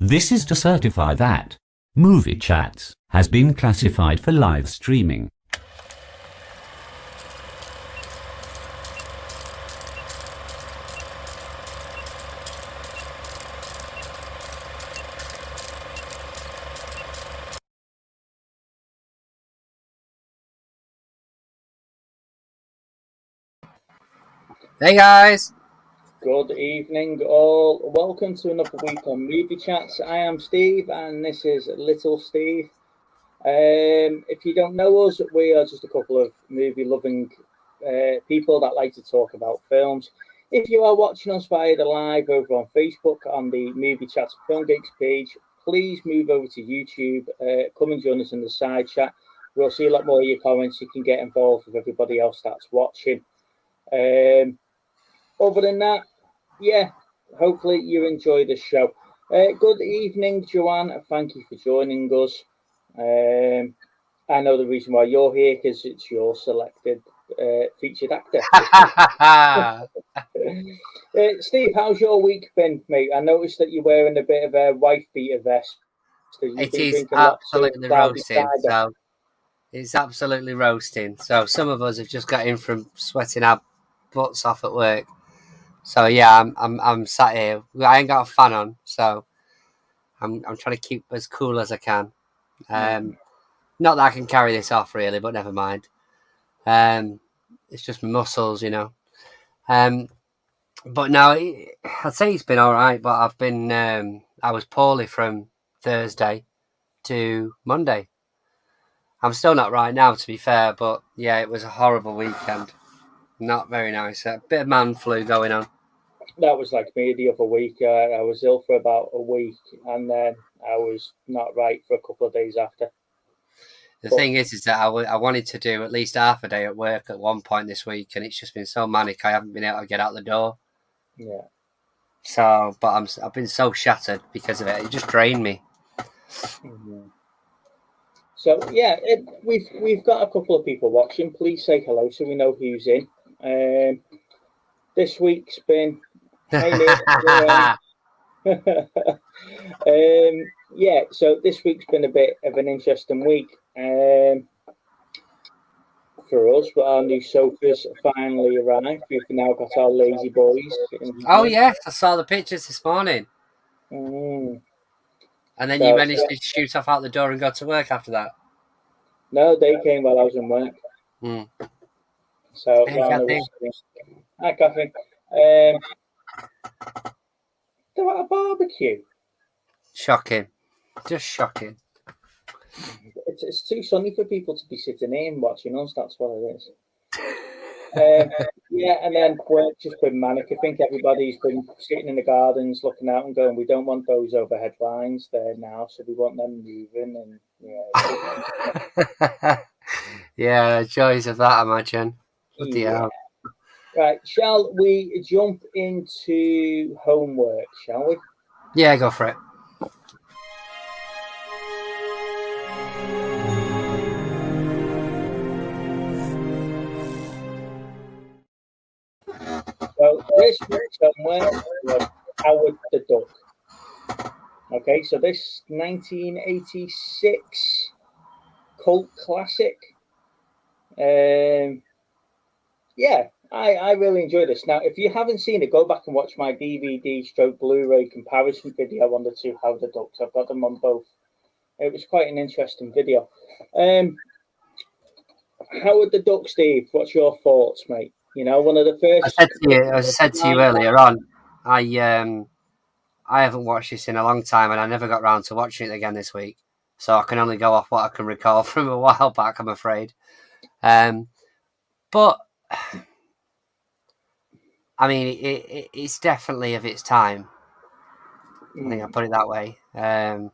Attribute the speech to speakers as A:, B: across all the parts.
A: This is to certify that Movie Chats has been classified for live streaming.
B: Hey guys!
C: Good evening all. Welcome to another week on Movie Chats. I am Steve and this is Little Steve. If you don't know us, we are just a couple of movie-loving people that like to talk about films. If you are watching us via the live over on Facebook on the Movie Chats Film Geeks page, please move over to YouTube. Come and join us in the side chat. We'll see a lot more of your comments. You can get involved with everybody else that's watching. Other than that, yeah, hopefully you enjoy the show. Good evening, Joanne. Thank you for joining us. I know the reason why you're here because it's your selected featured actor. Steve, how's your week been, mate? I noticed that you're wearing a bit of a wife beater vest. So
B: It is absolutely roasting. So it's absolutely roasting. So some of us have just got in from sweating our butts off at work. So yeah, I'm sat here. I ain't got a fan on, so I'm trying to keep as cool as I can. Not that I can carry this off really, but never mind. It's just my muscles, you know. But no, I'd say it's been all right. But I've been I was poorly from Thursday to Monday. I'm still not right now, to be fair. But yeah, it was a horrible weekend. Not very nice. A bit of man flu going on.
C: That was like me the other week. I was ill for about a week, and then I was not right for a couple of days after.
B: The thing is that I wanted to do at least half a day at work at one point this week, and it's just been so manic. I haven't been able to get out the door.
C: Yeah.
B: So, but I've been so shattered because of it. It just drained me.
C: Mm-hmm. So yeah, we've got a couple of people watching. Please say hello so we know who's in. This week's been. Yeah, so this week's been a bit of an interesting week for us. But our new sofas finally arrived. We've now got our lazy boys.
B: Oh yes, I saw the pictures this morning.
C: Mm.
B: And then you managed to shoot off out the door and go to work after that.
C: No, they came while I was in work. So
B: hey, Kathy.
C: Hi, Kathy. They're at a barbecue.
B: Shocking. Just shocking.
C: It's too sunny for people to be sitting in watching us. That's what it is. Yeah, and then work's just been manic. I think everybody's been sitting in the gardens looking out and going, we don't want those overhead lines there now, so we want them moving. And
B: yeah, joys of that, I imagine.
C: Yeah. Right, shall we jump into homework, shall we?
B: Yeah, go for it.
C: So this week's homework was Howard the Duck. Okay, so this 1986 cult classic. Yeah, I really enjoyed this. Now, if you haven't seen it, go back and watch my DVD stroke Blu-ray comparison video on the two Howard the Ducks. I've got them on both. It was quite an interesting video. Howard the Duck, Steve, what's your thoughts, mate? You know, one of the first.
B: I said to you earlier on, I haven't watched this in a long time, and I never got round to watching it again this week. So I can only go off what I can recall from a while back, I'm afraid. But I mean, it's definitely of its time. I think I'll put it that way. I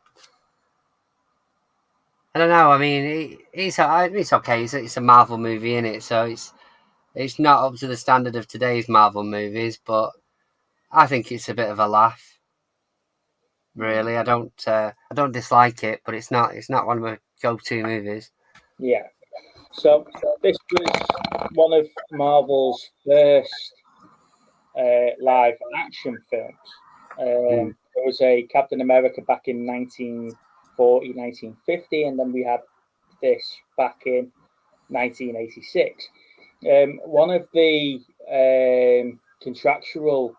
B: don't know. I mean, it's okay. It's a Marvel movie, isn't it? So it's not up to the standard of today's Marvel movies, but I think it's a bit of a laugh. Really, I don't dislike it, but it's not one of my go-to movies.
C: Yeah. So this was one of Marvel's first live action films. was a Captain America back in 1940, 1950, and then we had this back in 1986. One of the contractual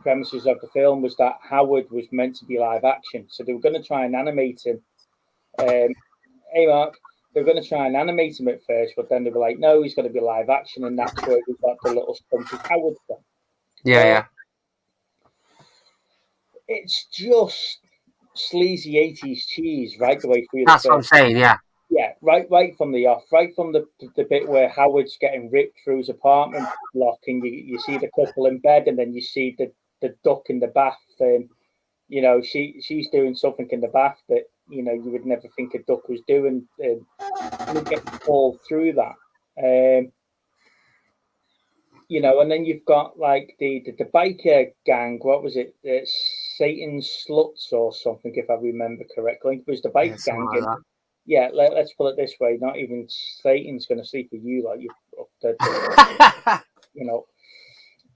C: premises of the film was that Howard was meant to be live action, so they were going to try and animate him. Hey Mark, they were going to try and animate him at first, but then they were like, no, he's going to be live action, and that's where we got the little stumpy Howard from.
B: Yeah.
C: It's just sleazy 80s cheese right the way through.
B: That's what I'm saying, yeah.
C: Yeah, right from the off, right from the bit where Howard's getting ripped through his apartment block, and you see the couple in bed, and then you see the duck in the bath, and you know she's doing something in the bath that you would never think a duck was doing, and you get all through that. And then you've got like the biker gang. What was it? Satan's Sluts or something, if I remember correctly. It was the biker gang. Like yeah, let's put it this way: not even Satan's going to sleep with you, like you.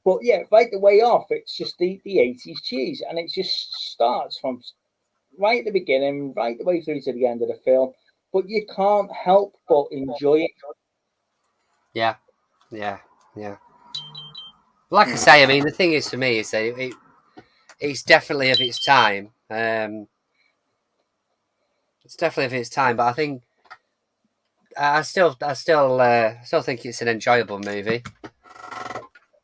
C: But yeah, right the way off, it's just the 80s cheese, and it just starts from right at the beginning, right the way through to the end of the film. But you can't help but enjoy it.
B: Yeah. Like I say, I mean, the thing is for me is that it's definitely of its time. It's definitely of its time, but I think I still think it's an enjoyable movie.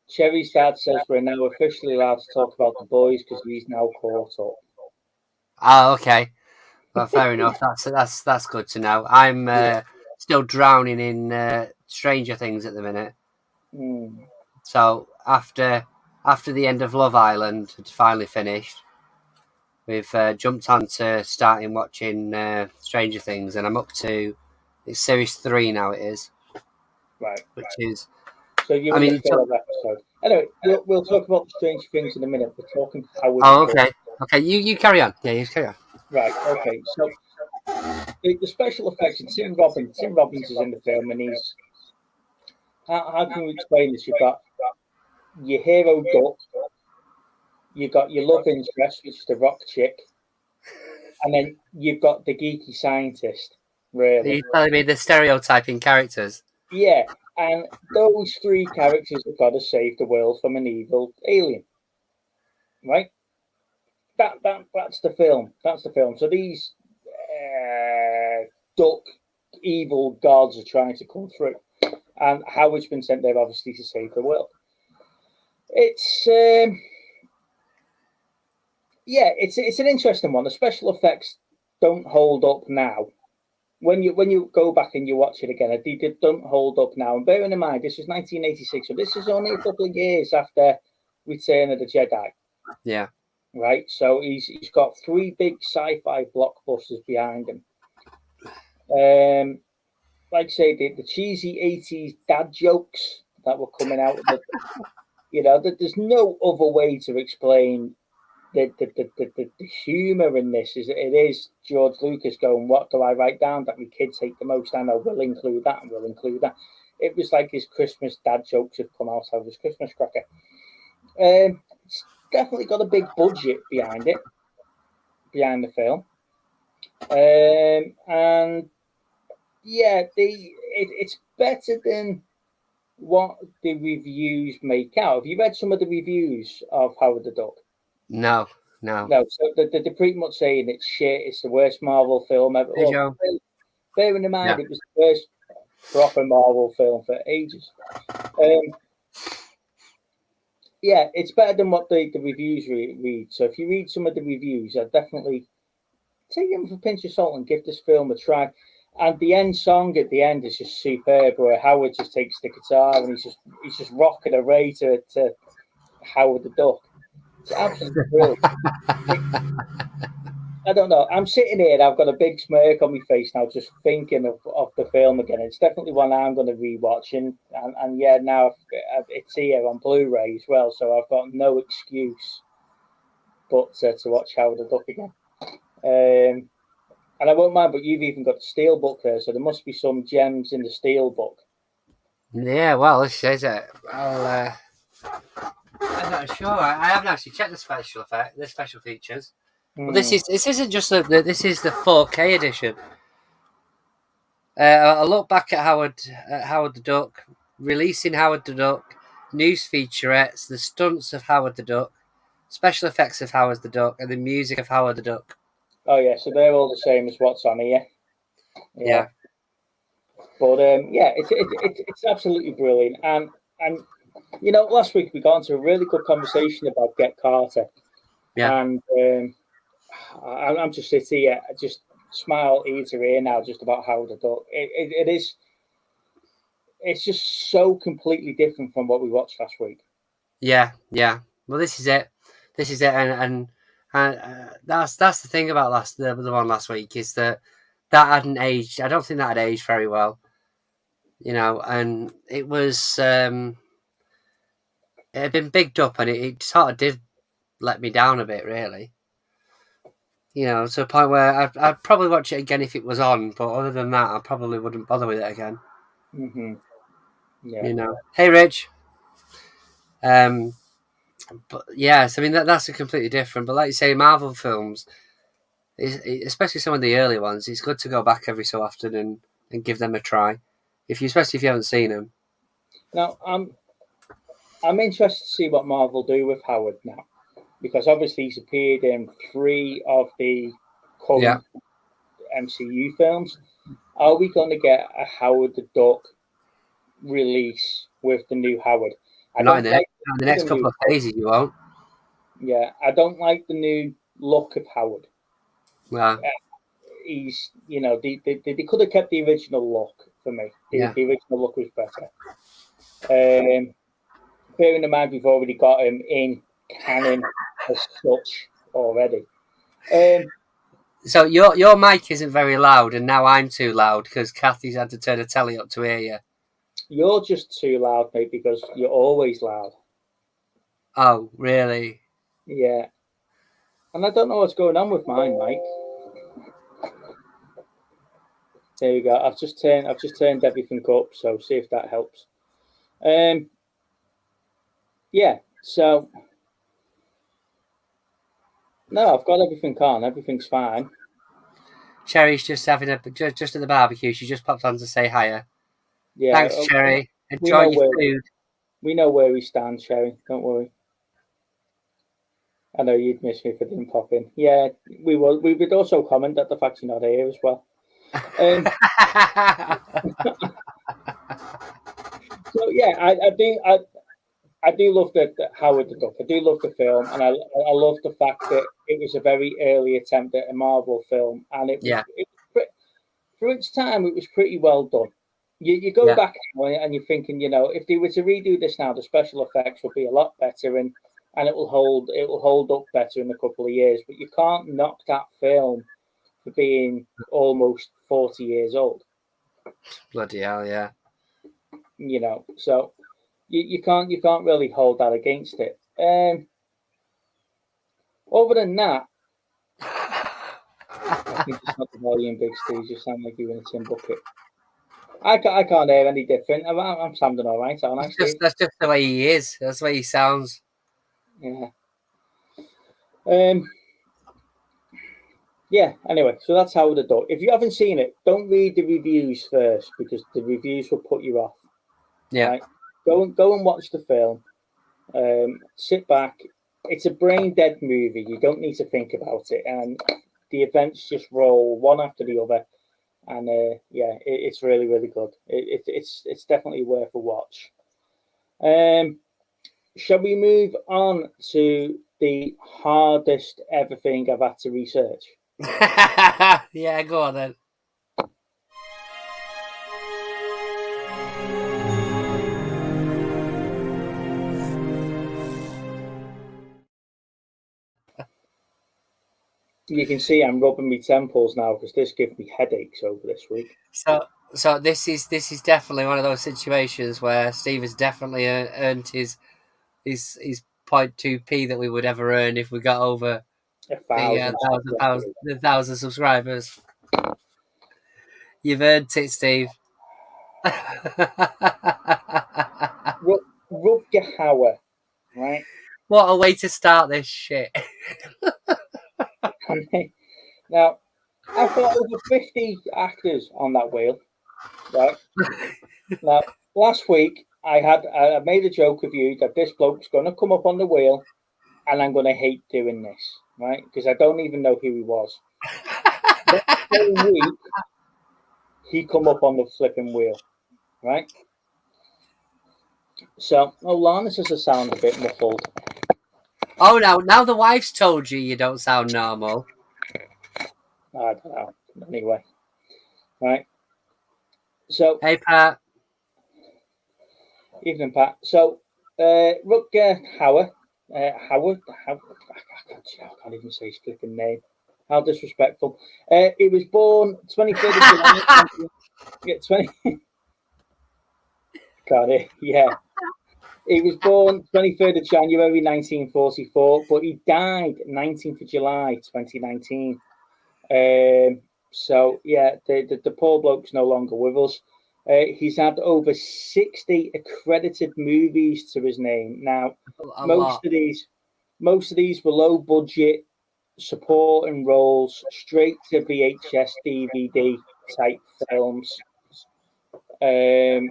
C: Cherry's dad says we're now officially allowed to talk about The Boys because he's now caught up.
B: Oh, okay. Well, fair enough. That's good to know. I'm still drowning in Stranger Things at the minute. So after the end of Love Island had finally finished, we've jumped on to starting watching Stranger Things, and I'm up to it's series 3 now. It is
C: right,
B: which is.
C: So you're in the third episode. Anyway, we'll talk about Stranger Things in a minute. We're talking Howard.
B: Oh, okay. Okay, you carry on. Yeah, you carry on.
C: Right. Okay. So the special effects and Tim Robbins is in the film, and he's. How can we explain this? You've got your hero Duck, you've got your love interest, which is the rock chick, and then you've got the geeky scientist. Really,
B: are you telling me the stereotyping characters?
C: Yeah, and those 3 characters have got to save the world from an evil alien, right? That's the film. That's the film. So these duck evil gods are trying to come through, and Howard's been sent there obviously to save the world. It's it's an interesting one. The special effects don't hold up now. When you go back and you watch it again, they don't hold up now. And bearing in mind, this is 1986, so this is only a couple of years after Return of the Jedi.
B: Yeah.
C: Right. So he's got 3 big sci-fi blockbusters behind him. Like I say, the cheesy 80s dad jokes that were coming out. There's no other way to explain the humour in this. It is George Lucas going, what do I write down that my kids hate the most? I know we'll include that and we'll include that. It was like his Christmas dad jokes have come out of his Christmas cracker. It's definitely got a big budget behind the film. And yeah, it's better than what the reviews make out. Have you read some of the reviews of Howard the Duck?
B: No.
C: So they're pretty much saying it's shit. It's the worst Marvel film ever. Bearing in mind, it was the first proper Marvel film for ages. It's better than what the reviews read. So if you read some of the reviews, I'd definitely take them with a pinch of salt and give this film a try. And the end song at the end is just superb, where Howard just takes the guitar and he's just rocking away to Howard the Duck. It's absolutely brilliant. I don't know. I'm sitting here and I've got a big smirk on my face now, just thinking of the film again. It's definitely one I'm going to rewatch, and now it's here on Blu-ray as well, so I've got no excuse but to watch Howard the Duck again. And I won't mind, but you've even got the steel book there, so there must be some gems in the steel book.
B: Yeah, well, this is it. I'm not sure. I haven't actually checked the special features. Well,
C: Hmm.
B: this isn't just this is the 4K edition. I look back at Howard the Duck, releasing Howard the Duck, news featurettes, the stunts of Howard the Duck, special effects of Howard the Duck, and the music of Howard the Duck.
C: Oh yeah, so they're all the same as what's on here.
B: Yeah.
C: But yeah, it's absolutely brilliant. And you know, last week we got into a really good conversation about Get Carter,
B: Yeah.
C: and I'm just sitting here, just smile ear to ear now, just about Howard the Duck. It is. It's just so completely different from what we watched last week.
B: Yeah. Well, this is it. And that's the thing about the one last week is that hadn't aged. I don't think that had aged very well. You know, and it was it had been bigged up, and it sort of did let me down a bit, really. You know, to a point where I'd probably watch it again if it was on, but other than that, I probably wouldn't bother with it again.
C: Mm-hmm. Yeah.
B: You know, hey, Rich. But yes, I mean that's a completely different. But like you say, Marvel films, especially some of the early ones, it's good to go back every so often and give them a try. Especially if you haven't seen them.
C: Now I'm interested to see what Marvel do with Howard now, because obviously he's appeared in 3 of the current MCU films. Are we going to get a Howard the Duck release with the new Howard?
B: Not in the next couple of phases, you won't.
C: Yeah, I don't like the new look of Howard.
B: Well,
C: he's, you know, they could have kept the original look for me. The original look was better. Bearing in mind we've already got him in canon as such already.
B: So your mic isn't very loud, and now I'm too loud because Kathy's had to turn the telly up to hear you.
C: You're just too loud, mate, because you're always loud.
B: Oh, really?
C: Yeah. And I don't know what's going on with mine, Mike. There you go. I've just turned everything up, so see if that helps. Yeah. So no, I've got everything on. Everything's fine.
B: Cherry's just having just at the barbecue. She just popped on to say hiya.
C: Yeah.
B: Thanks, Cherry. Enjoy your food.
C: We know where we stand, Cherry. Don't worry. I know you'd miss me if I didn't pop in. Yeah, we would. We would also comment at the fact you're not here as well. So yeah, I do love the Howard the Duck. I do love the film, and I love the fact that it was a very early attempt at a Marvel film, and it was for its time, it was pretty well done. You go back and you're thinking, you know, if they were to redo this now, the special effects would be a lot better, and it will hold up better in a couple of years. But you can't knock that film for being almost 40 years old.
B: Bloody hell, yeah.
C: You know, so you can't really hold that against it. Other than that, I think it's not the volume, Big Steve. You sound like you're in a tin bucket. I can't hear any different. I'm sounding all right, aren't I, Steve?
B: That's just the way he is. That's the way he sounds.
C: Yeah. Yeah. Anyway, so that's Howard the Duck. If you haven't seen it, don't read the reviews first, because the reviews will put you off.
B: Yeah.
C: Right? Go and watch the film. Sit back. It's a brain dead movie. You don't need to think about it, and the events just roll one after the other. And it's really, really good. It's definitely worth a watch. Shall we move on to the hardest ever thing I've had to research?
B: Yeah, go on then.
C: You can see I'm rubbing my temples now because this gives me headaches over this week.
B: So this is definitely one of those situations where Steve has definitely earned his 0.2p that we would ever earn if we got over 1,000 subscribers. You've earned it, Steve.
C: Rutger Hauer right?
B: What a way to start this shit.
C: Now, I've got over 50 actors on that wheel, right? Now, last week I made a joke of you that this bloke's going to come up on the wheel, and I'm going to hate doing this, right? Because I don't even know who he was. That same week, he come up on the flipping wheel, right? So, Lana says I sound a bit muffled.
B: Oh, now the wife's told you don't sound normal.
C: I don't know. Anyway, right. So,
B: hey, Pat.
C: Evening, Pat. So, Rutger Hauer, Howard, I can't even say his flipping name. How disrespectful. He was born 23rd of July. Yeah, 20. Got it. Yeah. He was born 23rd of January 1944, but he died 19th of July 2019. So, yeah, the poor bloke's no longer with us. He's had over 60 accredited movies to his name. Now, most of these were low budget supporting roles, straight to VHS, DVD type films.
B: Hey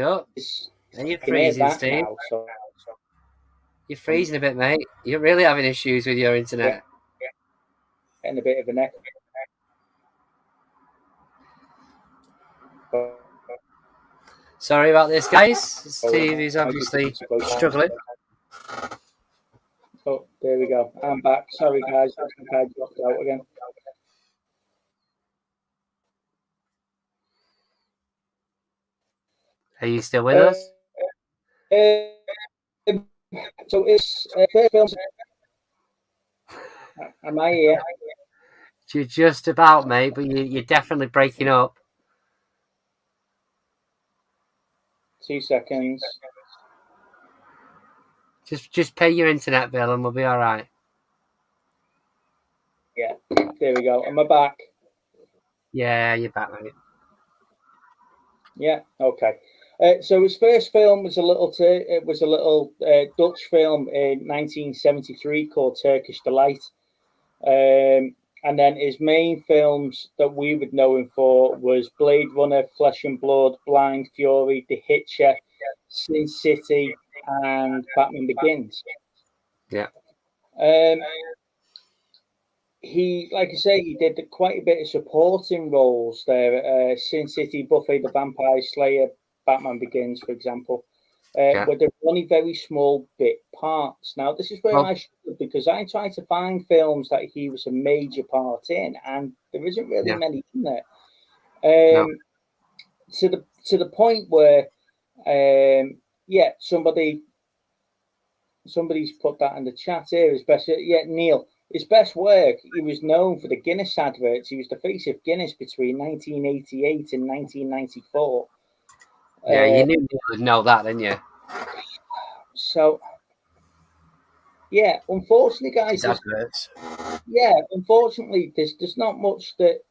B: up. You're freezing, Steve.
C: Now, so.
B: You're freezing a bit, mate. You're really having issues with your internet.
C: Getting a bit of an echo.
B: Sorry about this, guys. Steve is obviously struggling.
C: Oh, there we go. I'm back. Sorry, guys. I think I dropped out again.
B: Are you still with us?
C: So it's first film. Am I here?
B: You're just about, mate, but you're definitely breaking up.
C: 2 seconds.
B: Just pay your internet bill and we'll be all right.
C: Yeah, there we go. Am I back?
B: Yeah, you're back, mate.
C: Yeah, okay. So his first film was a little Dutch film in 1973 called Turkish Delight. And then his main films that we would know him for was Blade Runner, Flesh and Blood, Blind Fury, The Hitcher, Sin City, and Batman Begins.
B: Yeah.
C: He, like I say, he did quite a bit of supporting roles there. Sin City, Buffy the Vampire Slayer, Batman Begins, for example. Where there were only very small bit parts. Now, this is where I struggled because I tried to find films that he was a major part in, and there isn't really many in there. To the point where, somebody's put that in the chat here. Neil, his best work. He was known for the Guinness adverts. He was the face of Guinness between 1988 and 1994.
B: Yeah, you knew you would know that, didn't you?
C: So, yeah, unfortunately, guys, unfortunately, there's not much that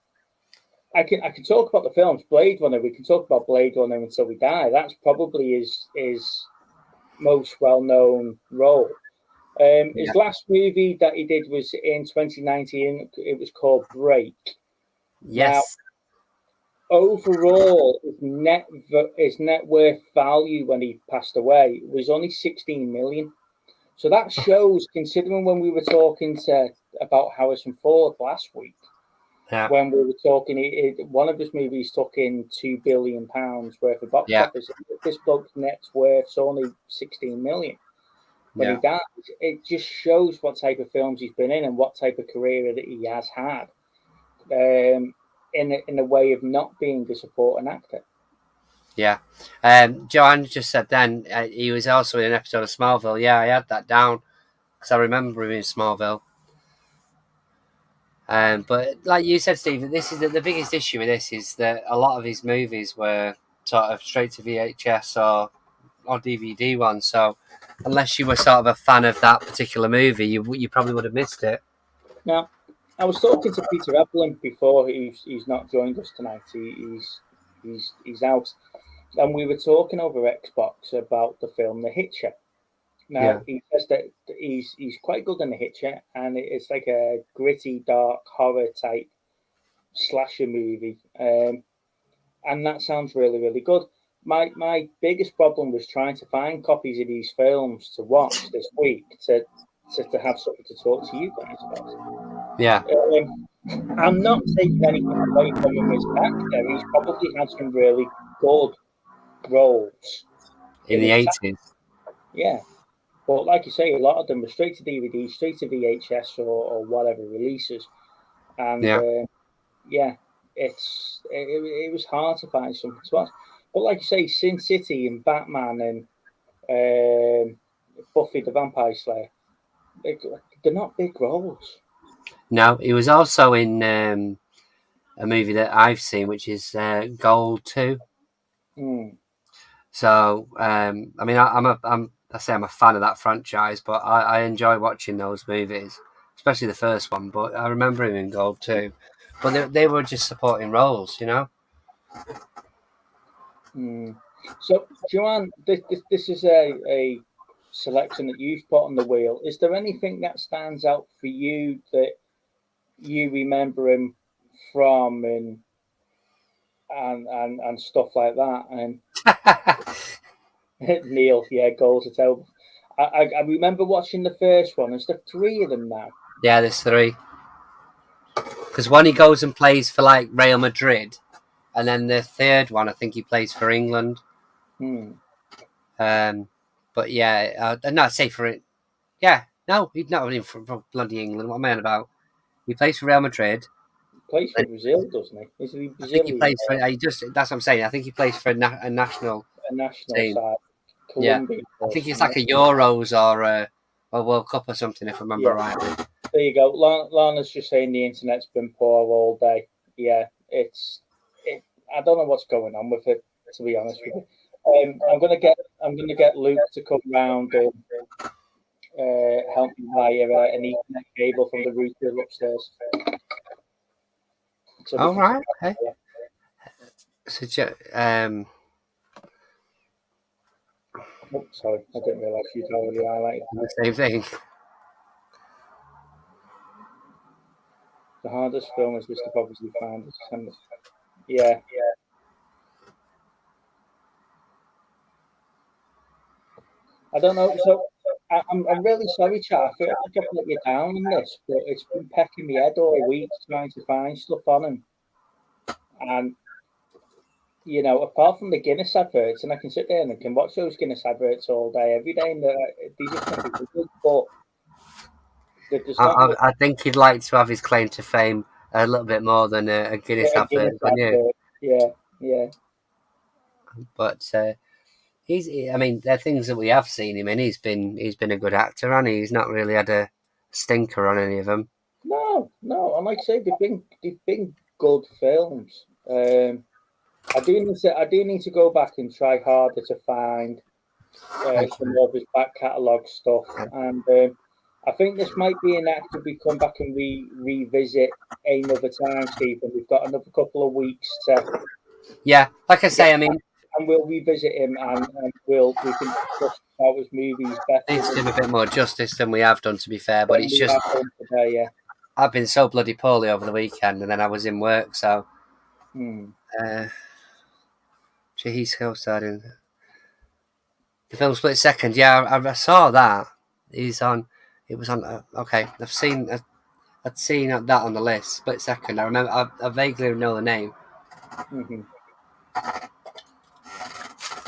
C: I can talk about the films. Blade Runner, we can talk about Blade Runner until we die. That's probably his most well-known role. His last movie that he did was in 2019. It was called Break.
B: Yes.
C: Now, overall, his net worth value when he passed away was only 16 million. So that shows, considering when we were talking about Harrison Ford last week, when we were talking, one of his movies took in £2 billion worth of box office. This bloke's net worth's only 16 million. When he died, it just shows what type of films he's been in and what type of career that he has had. In a way of not being a supporting actor.
B: Yeah. Joanne just said then he was also in an episode of Smallville. Yeah, I had that down because I remember him in Smallville. But like you said, Steve, this is the biggest issue with this is that a lot of his movies were sort of straight to VHS or DVD ones. So unless you were sort of a fan of that particular movie, you probably would have missed it.
C: Now, I was talking to Peter Evelyn before. He's not joined us tonight. He's out, and we were talking over Xbox about the film The Hitcher. Now he says that he's quite good in The Hitcher, and it's like a gritty, dark horror type slasher movie, and that sounds really, really good. My biggest problem was trying to find copies of these films to watch this week to have something to talk to you guys about.
B: Yeah.
C: I'm not taking anything away from him as an actor. He's probably had some really good roles
B: in the 80s.
C: Yeah. But like you say, a lot of them were straight to DVD, straight to VHS or whatever releases. And it was hard to find something to watch. But like you say, Sin City and Batman and Buffy the Vampire Slayer, they're not big roles.
B: No, he was also in a movie that I've seen, which is Gold 2. So, I mean, I'm a fan of that franchise, but I enjoy watching those movies, especially the first one. But I remember him in Gold 2. But they were just supporting roles, you know.
C: So, Joanne, this is a selection that you've put on the wheel. Is there anything that stands out for you that you remember him from and stuff like that? And Neil, goals are terrible. I remember watching the first one. Is there 3 of them now?
B: Yeah, there's 3. Because one he goes and plays for like Real Madrid, and then the third one I think he plays for England. But yeah, no, I'd say for it. Yeah, no, he's not even from bloody England. What am I on about? He plays for Real Madrid.
C: He plays for Brazil, doesn't he? Is he Brazilian?
B: I think he plays for. That's what I'm saying. I think he plays for a national team.
C: Side.
B: Colombia, I think it's like a Euros or a World Cup or something, if I remember right.
C: There you go. Lana's just saying the internet's been poor all day. Yeah, I don't know what's going on with it, to be honest with you. I'm gonna get Luke to come round and help me wire an Ethernet cable from the router upstairs.
B: All right. Okay. So,
C: sorry, I didn't realise you'd already highlighted
B: the same thing.
C: The hardest film is just to obviously find. Yeah. I don't know. So I'm really sorry, chat. I feel like I've let you down on this, but it's been pecking my head all week trying to find stuff on him. And you know, apart from the Guinness adverts, and I can sit there and I can watch those Guinness adverts all day, every day, and these are good, but
B: I think he'd like to have his claim to fame a little bit more than a Guinness advert.
C: Yeah.
B: But I mean, there are things that we have seen him in. He's been a good actor, and he's not really had a stinker on any of them.
C: No. And like I say, they've been good films. I do need to go back and try harder to find some of his back catalogue stuff, and I think this might be an actor we come back and revisit another time, Stephen. We've got another couple of weeks to.
B: Yeah, like I say, I mean,
C: and we'll revisit him, and we can discuss about his movies better.
B: Needs to do a bit more justice than we have done, to be fair. But it's just
C: today, yeah.
B: I've been so bloody poorly over the weekend, and then I was in work, so. He's co-starring the film Split Second. Yeah, I saw that. He's on. It was on. Okay, I'd seen that on the list. Split Second. I remember. I vaguely know the name.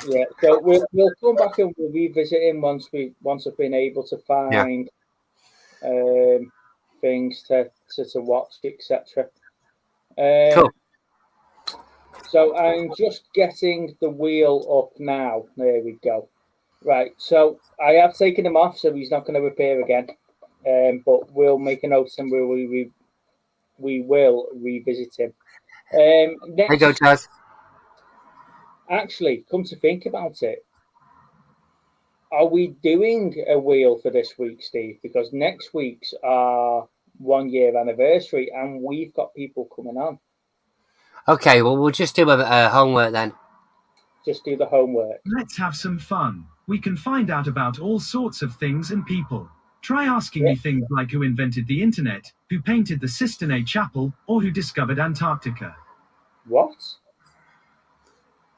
C: Yeah, so we'll come back and we'll revisit him once I've been able to find things to watch, etc.
B: Cool.
C: So I'm just getting the wheel up now. There we go. Right. So I have taken him off, so he's not going to appear again. But we'll make a note and we will revisit him. Next,
B: there you go, Chaz.
C: Actually, come to think about it, are we doing a wheel for this week, Steve? Because next week's are 1 year anniversary, and we've got people coming on.
B: Okay, well, we'll just do a homework then.
C: Just do the homework.
D: Let's have some fun. We can find out about all sorts of things and people. Try asking me things like who invented the internet, who painted the Sistine Chapel, or who discovered Antarctica.
C: What?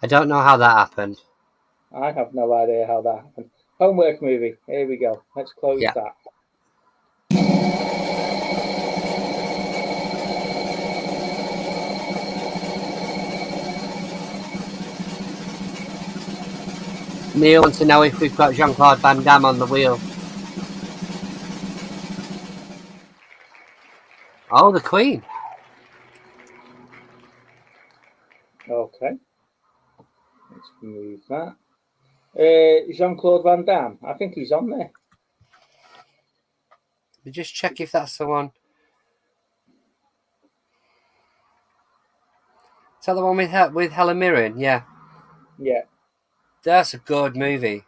B: I don't know how that happened.
C: I have no idea how that happened. Homework movie. Here we go. Let's close that.
B: Neil wants to know if we've got Jean-Claude Van Damme on the wheel. Oh, the Queen.
C: Okay. Let's move that. Jean-Claude Van Damme. I think he's on there.
B: We just check if that's the one. Is that the one with Helen Mirren? Yeah.
C: Yeah.
B: That's a good movie.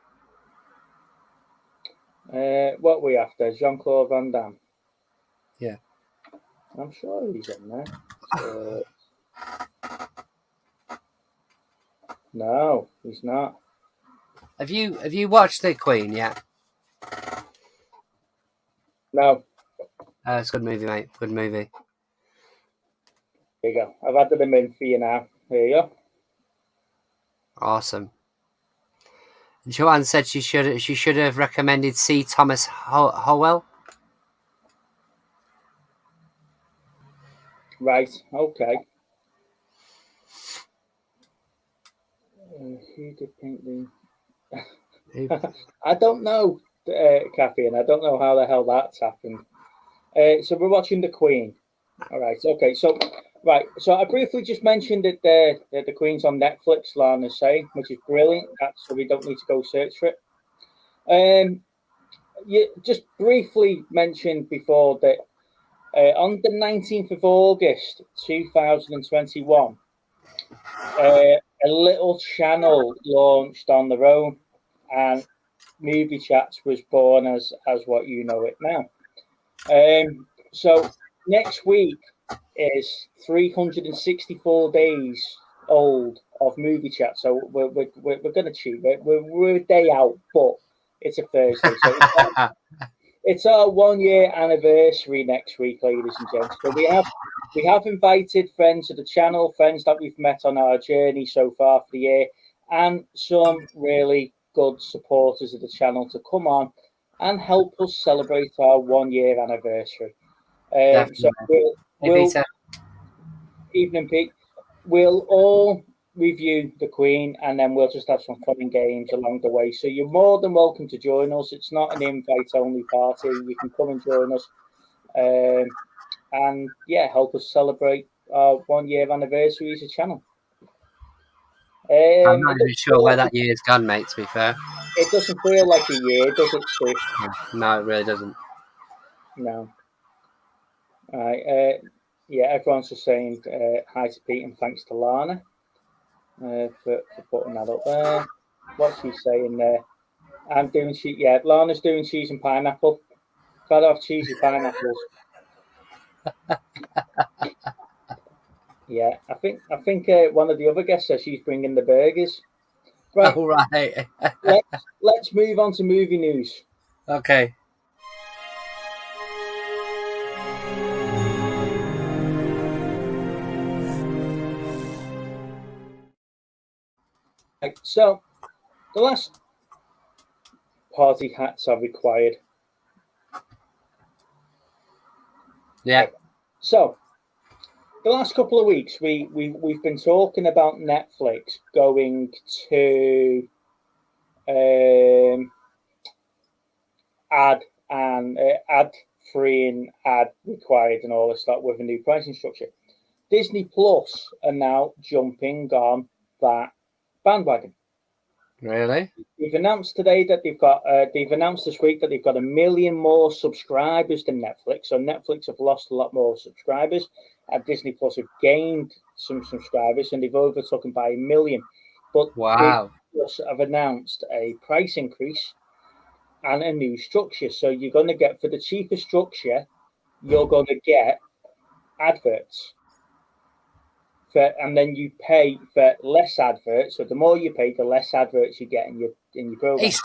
C: What we after? Jean-Claude Van Damme.
B: Yeah.
C: I'm sure he's on there. No, he's not.
B: Have you watched The Queen yet?
C: No.
B: It's a good movie, mate. Good movie.
C: There you go. I've added them in for you now. There you go.
B: Awesome. Joanne said she should have recommended C. Thomas Howell.
C: Right. Okay. Who did paint the? I don't know, Kathy, and I don't know how the hell that's happened. So we're watching The Queen. All right. Okay. So I briefly just mentioned that the Queen's on Netflix, Lana's saying, which is brilliant. So we don't need to go search for it. You just briefly mentioned before that on the 19th of August 2021, a little channel launched on their own, and Movie Chats was born as what you know it now. So next week is 364 days old of Movie Chat. So we're going to cheat. We're a day out, but it's a Thursday. So it's our 1 year anniversary next week, ladies and gents. So we have invited friends of the channel, friends that we've met on our journey so far for the year, and some really good supporters of the channel to come on and help us celebrate our 1 year anniversary. So we'll evening, Pete. We'll all review The Queen, and then we'll just have some fun and games along the way. So you're more than welcome to join us. It's not an invite-only party. You can come and join us, and help us celebrate our 1 year anniversary as a channel.
B: I'm not even sure where that year's gone, mate. To be fair,
C: it doesn't feel like a year, does it, Steve?
B: No, it really doesn't.
C: No. All right. Everyone's just saying hi to Pete and thanks to Lana for putting that up there. What's she saying there? I'm doing cheese. Yeah, Lana's doing cheese and pineapple. Gotta have cheesy pineapples. Yeah, I think one of the other guests says she's bringing the burgers. Right.
B: All right.
C: let's move on to movie news.
B: Okay.
C: Right, so the last party hats are required.
B: Yeah.
C: Right. So the last couple of weeks, we've been talking about Netflix going to ad free and ad required and all this stuff with a new pricing structure. Disney Plus are now jumping on that bandwagon.
B: Really?
C: They've announced today that they've announced this week that they've got 1 million more subscribers than Netflix. So Netflix have lost a lot more subscribers, and Disney Plus have gained some subscribers, and they've overtaken by 1 million. But
B: wow,
C: Disney Plus have announced a price increase and a new structure. So you're going to get, for the cheaper structure, you're going to get adverts. And then you pay for less adverts. So the more you pay, the less adverts you get in your program.
B: It's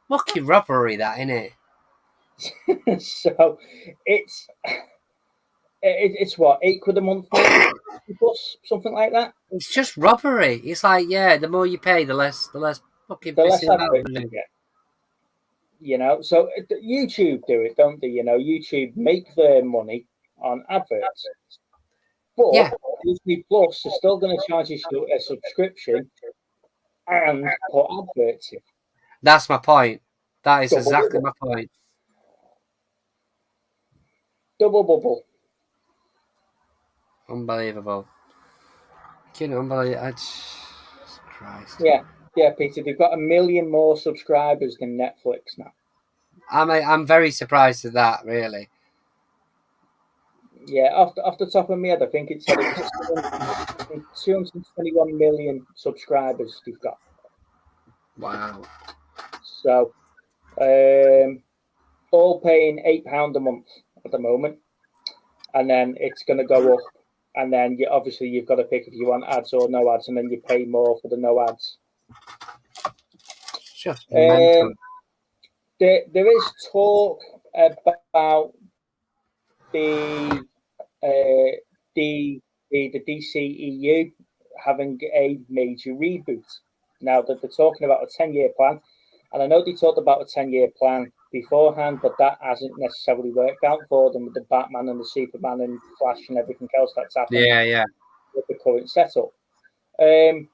B: fucking robbery, that, isn't it?
C: So it's what, £8 a month plus something like that.
B: It's just robbery. It's like, yeah, the more you pay, the less fucking
C: The less
B: pissing about.
C: adverts you get. You know, so YouTube do it, don't they? You know, YouTube make their money on adverts. But
B: Yeah.
C: Disney Plus is still going to charge you a subscription and put adverts in.
B: That's my point. That is
C: Double
B: exactly
C: bubble.
B: my point.
C: Double bubble.
B: Unbelievable. Unbelievable. Christ.
C: Yeah, Peter. They've got 1 million more subscribers than Netflix now.
B: I'm very surprised at that, really.
C: Yeah, off the top of my head, I think it said it was 221 million subscribers they've got.
B: Wow.
C: So, all paying £8 a month at the moment, and then it's going to go up. And then obviously you've got to pick if you want ads or no ads, and then you pay more for the no ads.
B: Just mental.
C: There is talk about the DCEU having a major reboot. Now that they're talking about a 10-year plan, and I know they talked about a 10-year plan beforehand, but that hasn't necessarily worked out for them with the Batman and the Superman and Flash and everything else that's happened.
B: Yeah.
C: With the current setup. The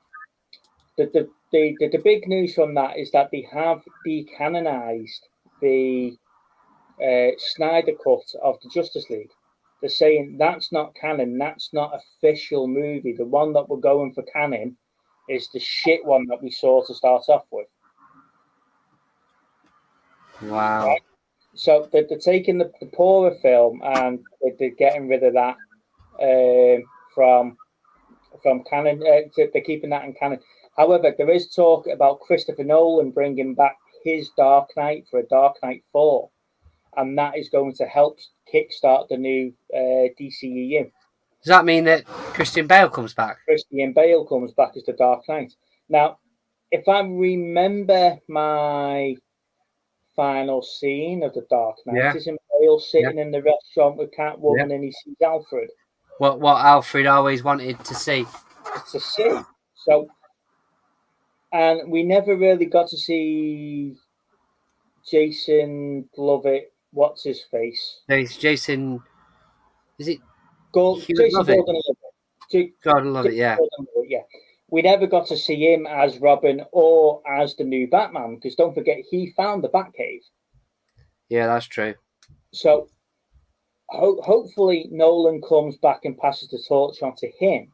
C: big news from that is that they have decanonized the Snyder cut of the Justice League. They're saying that's not canon, that's not official movie. The one that we're going for canon is the shit one that we saw to start off with.
B: Wow.
C: Right? So they're taking the poorer film and they're getting rid of that from canon. They're keeping that in canon. However, there is talk about Christopher Nolan bringing back his Dark Knight for a Dark Knight 4. And that is going to help kickstart the new DCEU.
B: Does that mean that Christian Bale comes back?
C: Christian Bale comes back as the Dark Knight. Now, if I remember my final scene of the Dark Knight, isn't Bale sitting in the restaurant with Catwoman and he sees Alfred?
B: What Alfred always wanted to see.
C: To see. So, and we never really got to see Jason Lovett. What's his face?
B: There's Jason. Is it?
C: Jason
B: Gordon-Levitt, yeah.
C: Yeah. We never got to see him as Robin or as the new Batman because don't forget he found the Batcave.
B: Yeah, that's true.
C: So hopefully Nolan comes back and passes the torch on to him,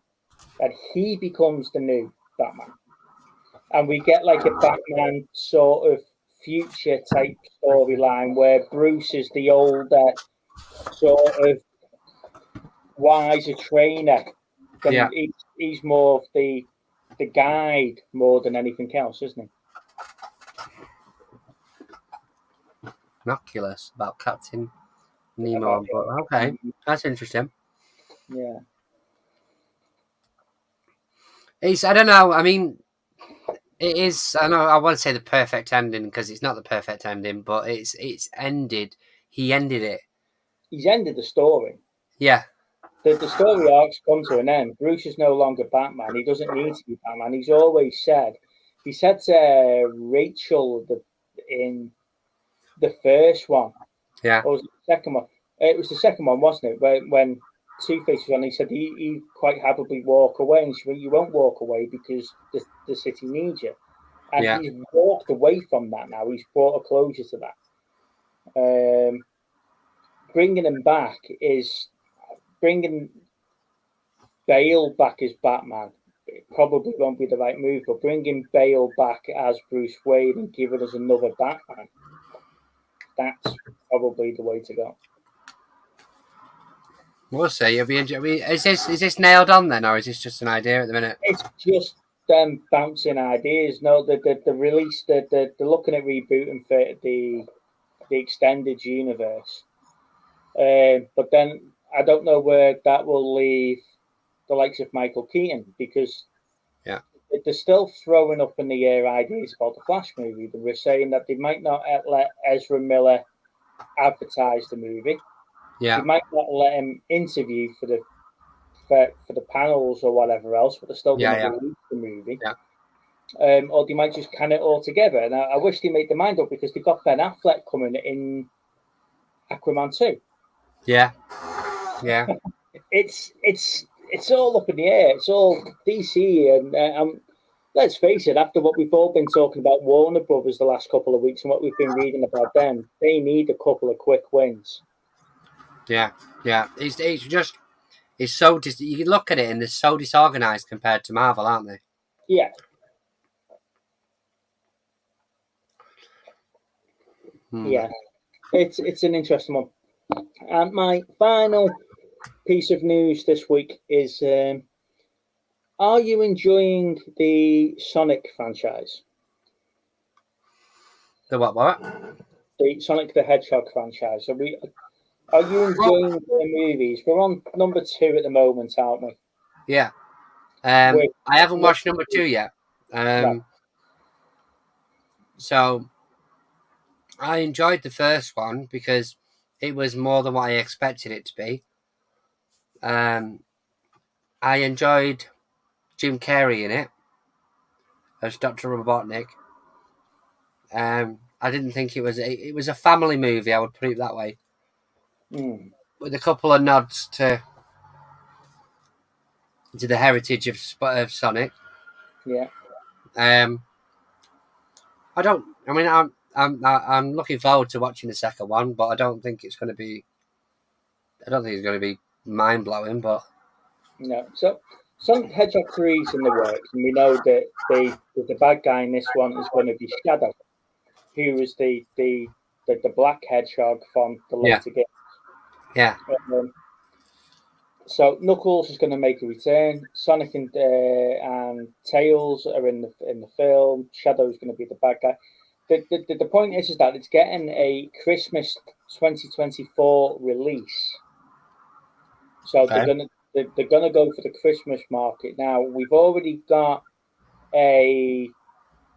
C: and he becomes the new Batman, and we get like a Batman sort of future type storyline where Bruce is the older sort of wiser trainer. He's more of the guide more than anything else, isn't
B: he? Binoculars about Captain Nemo, but okay, that's interesting.
C: Yeah,
B: I don't know. I mean, it is. I know. I want to say the perfect ending because it's not the perfect ending, but it's ended. He ended it.
C: He's ended the story.
B: Yeah.
C: The story arc's come to an end. Bruce is no longer Batman. He doesn't need to be Batman. He's always said. He said to Rachel in the first one.
B: Yeah.
C: Or was it the second one? It was the second one, wasn't it? When Two-Face was on, he said he'd quite happily walk away. And she went, "You won't walk away because the city needs you." And he's walked away from that now. He's brought a closure to that. Bringing him back is... Bringing Bale back as Batman it probably won't be the right move, but bringing Bale back as Bruce Wayne and giving us another Batman, that's probably the way to go.
B: We'll see. Is this nailed on then, or is this just an idea at the minute?
C: It's just them bouncing ideas. No, the release, they're looking at rebooting for the extended universe. But then I don't know where that will leave the likes of Michael Keaton, because they're still throwing up in the air ideas about the Flash movie. They were saying that they might not let Ezra Miller advertise the movie.
B: Yeah.
C: They might not let him interview for the panels or whatever else, but they're still going to release the movie.
B: Yeah.
C: Or they might just can it all together. And I wish they made their mind up, because they've got Ben Affleck coming in Aquaman 2.
B: Yeah. Yeah.
C: It's all up in the air. It's all DC, and let's face it. After what we've all been talking about Warner Brothers the last couple of weeks and what we've been reading about them, they need a couple of quick wins.
B: Yeah, yeah. It's so you can look at it and they're so disorganized compared to Marvel, aren't they?
C: Yeah. Yeah, it's an interesting one. And my final piece of news this week is: are you enjoying the Sonic franchise?
B: The what?
C: The Sonic the Hedgehog franchise. Are you enjoying the movies? We're on number 2 at the moment, aren't we?
B: Yeah. I haven't watched number 2 yet.
C: No.
B: So I enjoyed the first one because it was more than what I expected it to be. I enjoyed Jim Carrey in it as Dr. Robotnik. I didn't think it was a family movie, I would put it that way. With a couple of nods to the heritage of Sonic.
C: Yeah.
B: I'm looking forward to watching the second one, but I don't think it's going to be mind blowing. But
C: no, so Sonic Hedgehog 3 is in the works, and we know that the bad guy in this one is going to be Shadow, who was the black hedgehog from the later games.
B: Yeah.
C: So Knuckles is going to make a return. Sonic and Tails are in the film. Shadow's going to be the bad guy. The point is that it's getting a Christmas 2024 release. So they're gonna go for the Christmas market. Now we've already got a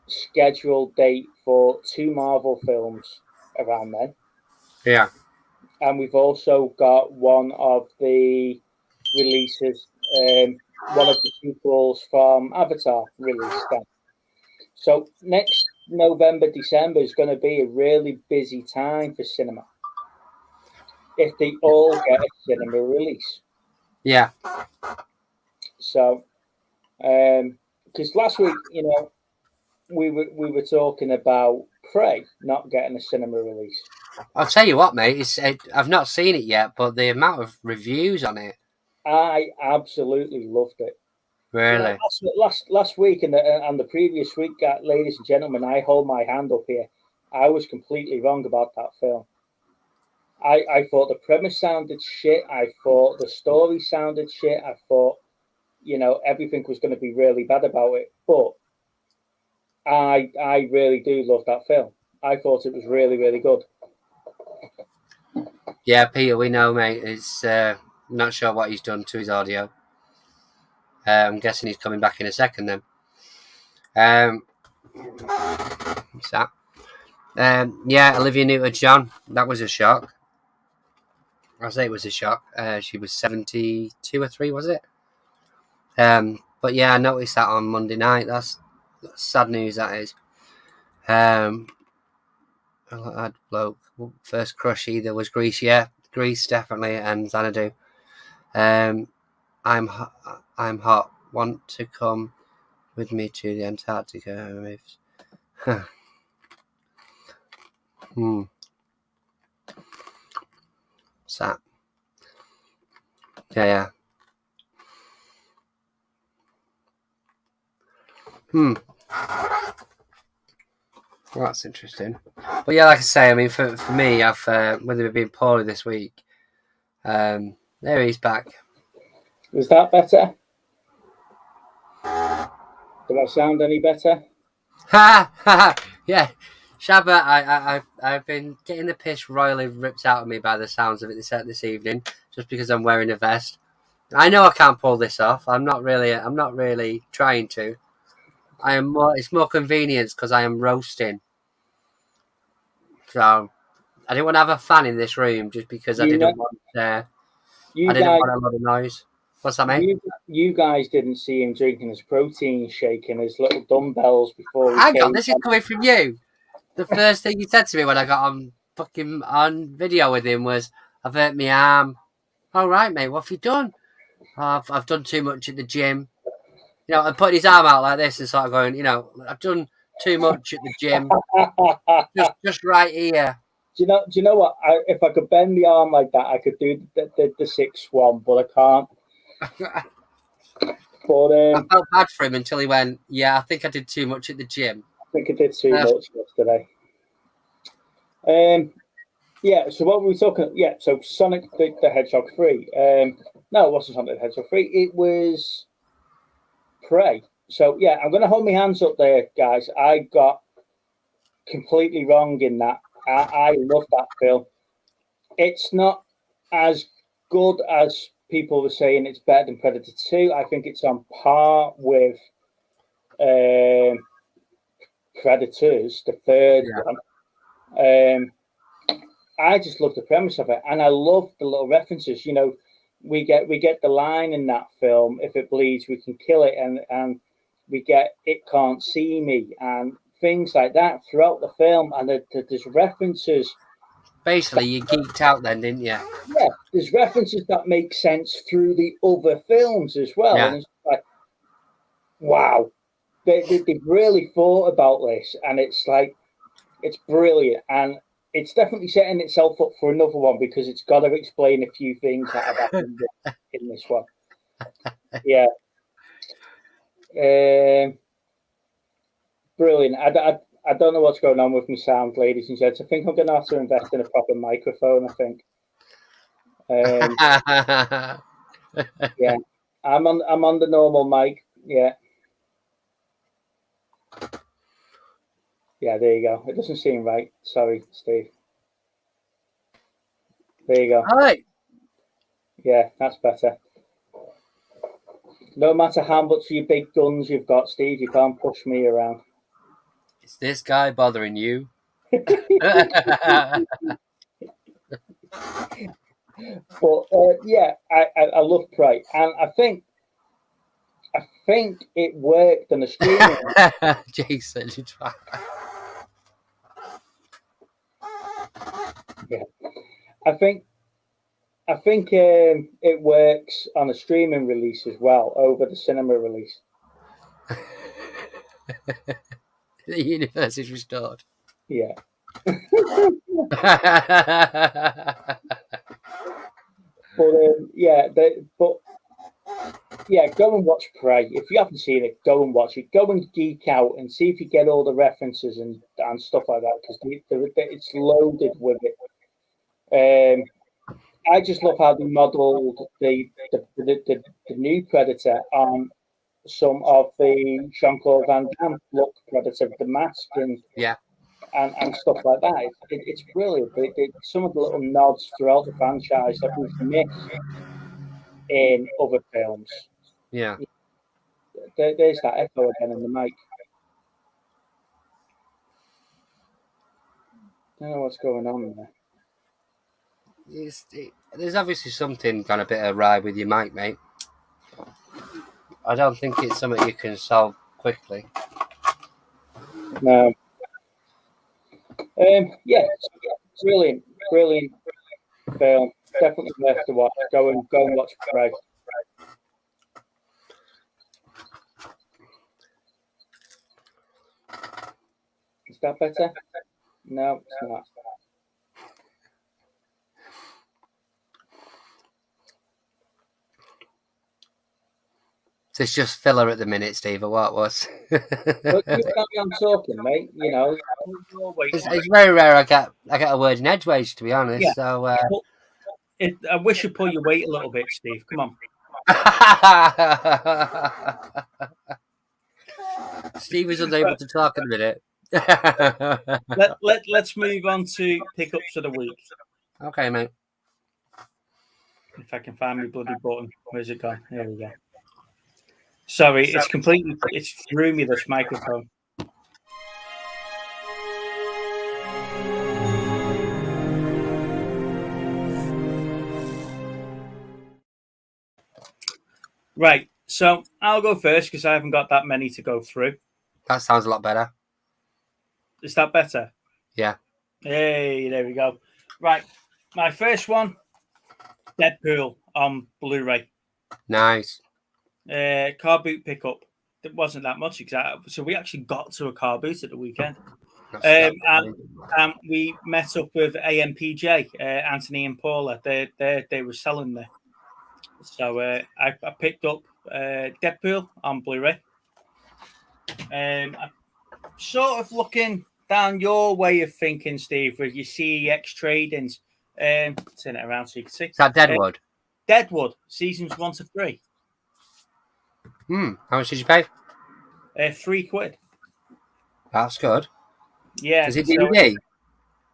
C: scheduled date for 2 Marvel films around then.
B: Yeah.
C: And we've also got one of the releases, one of the sequels from Avatar released then. So next November, December is going to be a really busy time for cinema if they all get a cinema release.
B: Yeah.
C: So, because last week, we were talking about Prey not getting a cinema release.
B: I'll tell you what, mate. I've not seen it yet, but the amount of reviews on it,
C: I absolutely loved it.
B: Really?
C: Last week and the previous week, ladies and gentlemen, I hold my hand up here. I was completely wrong about that film. I thought the premise sounded shit. I thought the story sounded shit. I thought, everything was going to be really bad about it. But I really do love that film. I thought it was really, really good.
B: Yeah, Peter, we know, mate. It's not sure what he's done to his audio. I'm guessing he's coming back in a second then. What's that? Yeah, Olivia Newton-John. That was a shock. I'll say it was a shock. She was 72 or 3, was it? But yeah, I noticed that on Monday night. That's sad news, that is. That bloke. First crush either was Greece, yeah. Greece, definitely, and Xanadu. I'm hot. Want to come with me to the Antarctica? What's that? Yeah. Well, that's interesting. But yeah, like I say, I mean, for me, I've when they've been poorly this week. There he's back.
C: Was that better? Did I sound any better?
B: Ha! Yeah. Shabba, I've been getting the piss royally ripped out of me by the sounds of it this evening, just because I'm wearing a vest. I know I can't pull this off. I'm not really trying to. It's more convenience because I am roasting. So I didn't want to have a fan in this room just because I didn't want a lot of noise. What's that, mate?
C: You guys didn't see him drinking his protein shake and his little dumbbells before he
B: Hang
C: came.
B: on, this is coming from you. The first thing he said to me when I got on video with him was, "I've hurt my arm." All right, mate. What have you done? I've done too much at the gym. You know, and putting his arm out like this and sort of going, you know, I've done too much at the gym. just right here.
C: Do you know what? If I could bend the arm like that, I could do the 6-1, but I can't. But
B: I felt bad for him until he went, "Yeah, I think I did too much at the gym."
C: I think I did too much yesterday. Yeah. So what were we talking? Yeah. So Sonic the Hedgehog 3. No, it wasn't Sonic the Hedgehog 3. It was Prey. So yeah, I'm going to hold my hands up there, guys. I got completely wrong in that. I love that film. It's not as good as people were saying. It's better than Predator 2. I think it's on par with Predators, the third one. I just love the premise of it, and I love the little references. You know, we get the line in that film: "If it bleeds, we can kill it," and we get "It can't see me," and things like that throughout the film. And there's references.
B: Basically, you geeked out then, didn't you?
C: Yeah, there's references that make sense through the other films as well.
B: Yeah.
C: And it's like, wow, they've really thought about this, and it's like, it's brilliant. And it's definitely setting itself up for another one because it's got to explain a few things that have happened in this one. Yeah. Brilliant. I don't know what's going on with my sound, ladies and gents. I think I'm going to have to invest in a proper microphone, I think. Yeah. I'm on the normal mic. Yeah. Yeah, there you go. It doesn't seem right. Sorry, Steve. There you go.
B: All right.
C: Yeah, that's better. No matter how much of your big guns you've got, Steve, you can't push me around.
B: Is this guy bothering you?
C: But yeah, I love Prey, and I think it worked on the streaming.
B: Jason,
C: Yeah, I think it works on a streaming release as well over the cinema release.
B: The universe is restored.
C: Yeah. Go and watch Prey. If you haven't seen it, go and watch it. Go and geek out and see if you get all the references and stuff like that, because it's loaded with it. I just love how they modelled the new Predator on some of the Jean-Claude Van Damme look Predator, the mask and stuff like that. It's brilliant. Some of the little nods throughout the franchise that we've missed in other films.
B: Yeah.
C: There's that echo again in the mic. I don't know what's going on there.
B: There's obviously something gone a bit awry with your mic, mate. I don't think it's something you can solve quickly.
C: No. Yeah, brilliant film. Definitely worth to watch. Go and watch Prey. Is that better? No, it's not.
B: It's just filler at the minute, Steve, or what was?
C: But you carry on talking, mate. You know,
B: it's very rare I get a word in edgeways, to be honest.
E: Yeah.
B: So
E: I wish you'd pull your weight a little bit, Steve. Come on.
B: Steve is unable to talk in a minute.
E: Let's move on to pickups of the week.
B: Okay, mate.
E: If I can find my bloody button. Where's it gone? Here we go. Sorry, it's through me, this microphone. Right, so I'll go first because I haven't got that many to go through.
B: That sounds a lot better.
E: Is that better?
B: Yeah.
E: Hey, there we go. Right, my first one, Deadpool on Blu-ray.
B: Nice.
E: Car boot pickup. It wasn't that much exactly. So we actually got to a car boot at the weekend. And we met up with AMPJ, Anthony and Paula. They were selling there. So I picked up Deadpool on Blu-ray. I'm sort of looking down your way of thinking, Steve, with your CEX trade-ins. Turn it around so you can see.
B: Is that Deadwood?
E: Deadwood, seasons 1 to 3.
B: How much did you pay?
E: £3.
B: That's good.
E: Yeah.
B: Is it DVD?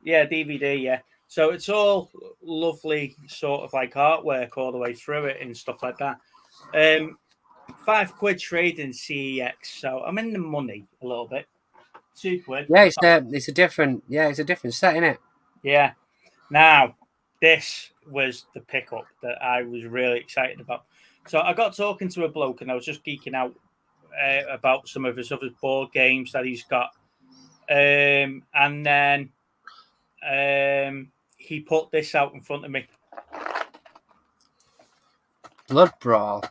E: Yeah, DVD, yeah. So it's all lovely sort of like artwork all the way through it and stuff like that. £5 trade in CEX. So I'm in the money a little bit. £2.
B: Yeah, it's a different set, isn't it?
E: Yeah. Now, this was the pickup that I was really excited about. So I got talking to a bloke and I was just geeking out about some of his other board games that he's got. And then he put this out in front of me.
B: Blood Brawl.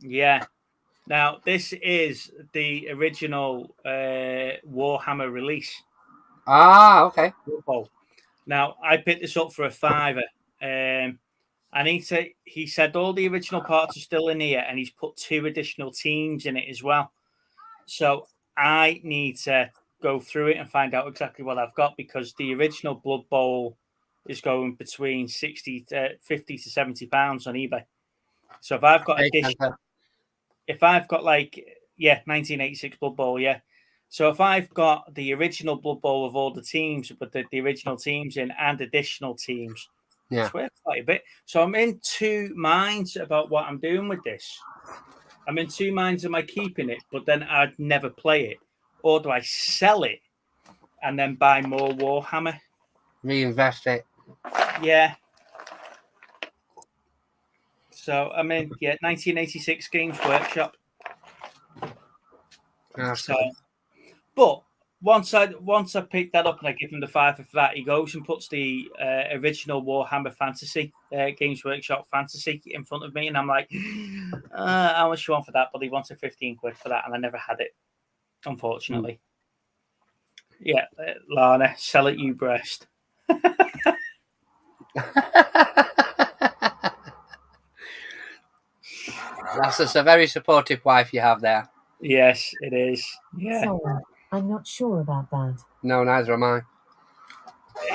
E: Yeah. Now, this is the original Warhammer release.
B: Ah, okay.
E: Now, I picked this up for a £5. And he said all the original parts are still in here, and he's put 2 additional teams in it as well. So I need to go through it and find out exactly what I've got, because the original Blood Bowl is going between 50 to £70 on eBay. So if I've got like 1986 Blood Bowl, yeah. So if I've got the original Blood Bowl of all the teams, but the original teams in and additional teams, it's worth quite a bit. So I'm in 2 minds about what I'm doing with this. I'm in 2 minds. Am I keeping it, but then I'd never play it, or do I sell it and then buy more Warhammer?
B: Reinvest it.
E: Yeah. So I'm in 1986 Games Workshop. But once I pick that up and I give him the £5 for that, he goes and puts the original Warhammer Fantasy Games Workshop Fantasy in front of me, and I'm like, how much you want for that? But he wanted £15 for that, and I never had it, unfortunately. Yeah, Lana, sell it, you breast.
B: That's a very supportive wife you have there.
E: Yes, it is. Yeah.
F: Sorry, I'm not sure about that.
B: No, neither am I.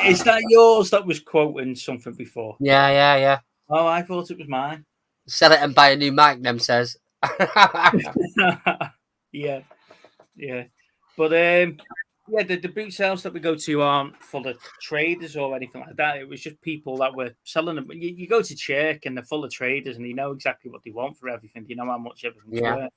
E: Is that yours that was quoting something before?
B: Yeah.
E: Oh, I thought it was mine.
B: Sell it and buy a new mic, them says.
E: Yeah. But the boot sales that we go to aren't full of traders or anything like that. It was just people that were selling them. You go to check and they're full of traders, and you know exactly what they want for everything. You know how much everything's worth.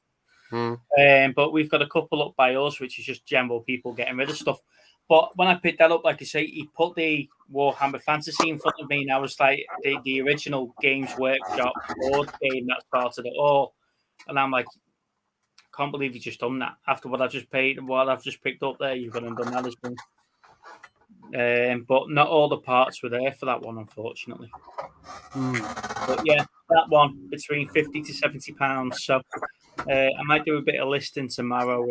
E: But we've got a couple up by us, which is just general people getting rid of stuff. But when I picked that up, like I say, he put the Warhammer Fantasy in front of me, and I was like, the original Games Workshop board game that started it all. And I'm like, I can't believe you just done that after what I've just paid and what I've just picked up there. You've gone and done that as well. But not all the parts were there for that one, unfortunately. But yeah, that one between £50 to £70. So I might do a bit of listing tomorrow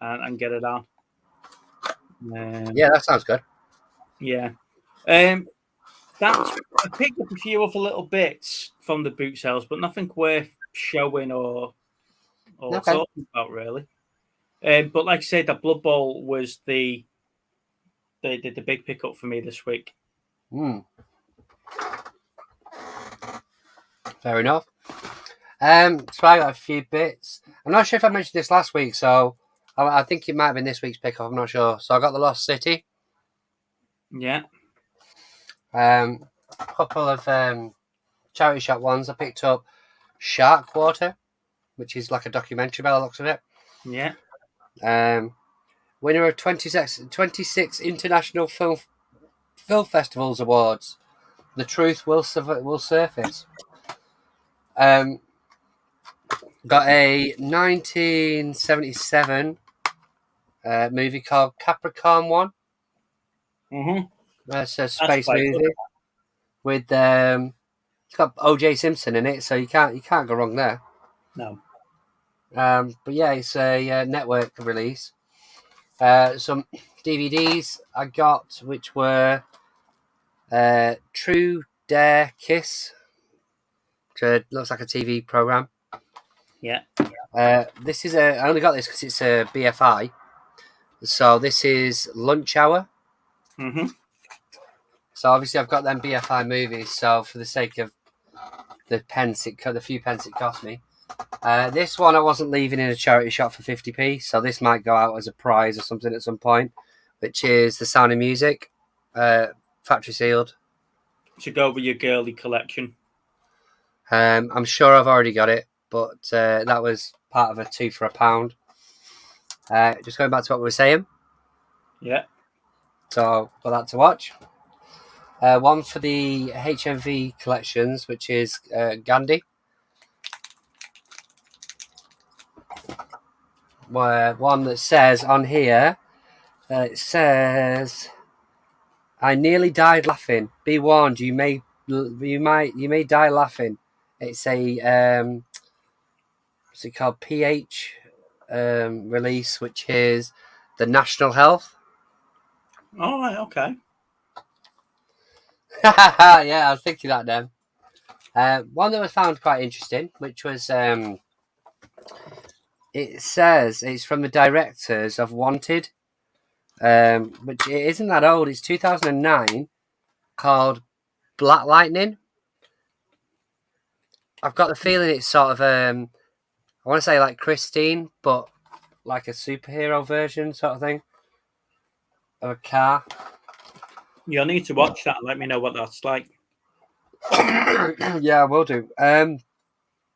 E: and get it on.
B: Yeah, that sounds good.
E: Yeah. I picked up a few other little bits from the boot sales, but nothing worth showing or talking about, really. But like I said, that Blood Bowl was the big pickup for me this week.
B: Fair enough. So I got a few bits. I'm not sure if I mentioned this last week, so I think it might have been this week's pickup. I'm not sure. So I got The Lost City.
E: Yeah.
B: A couple of charity shop ones. I picked up Shark Water, which is like a documentary by the looks of it.
E: Yeah.
B: Winner of 26 International Film Festivals Awards. The truth will surface. Got a 1977 movie called Capricorn One.
E: Mm-hmm.
B: That's a space movie
E: good.
B: with it's got O.J. Simpson in it, so you can't go wrong there.
E: No.
B: But yeah, it's a network release. Some DVDs I got, which were True Dare Kiss, which looks like a TV program.
E: Yeah.
B: This is I only got this because it's a BFI. So this is Lunch Hour.
E: Mm-hmm.
B: So obviously I've got them BFI movies. So for the sake of the few pence it cost me, this one I wasn't leaving in a charity shop for 50p. So this might go out as a prize or something at some point, which is The Sound of Music, factory sealed.
E: To go with your girly collection.
B: I'm sure I've already got it, but that was part of a 2 for £1. Just going back to what we were saying.
E: Yeah.
B: So got that to watch. One for the HMV collections, which is Gandhi. One that says on here, it says, "I nearly died laughing. Be warned, you may die laughing." It's a what's it called? PH release, which is the National Health.
E: All right. Okay.
B: Yeah, I was thinking that then. One that I found quite interesting, which was it says it's from the directors of Wanted, which it isn't that old. It's 2009, called Black Lightning. I've got the feeling it's sort of I want to say like Christine, but like a superhero version sort of thing of a car.
E: You'll need to watch that and let me know what that's like.
B: Yeah, I will do.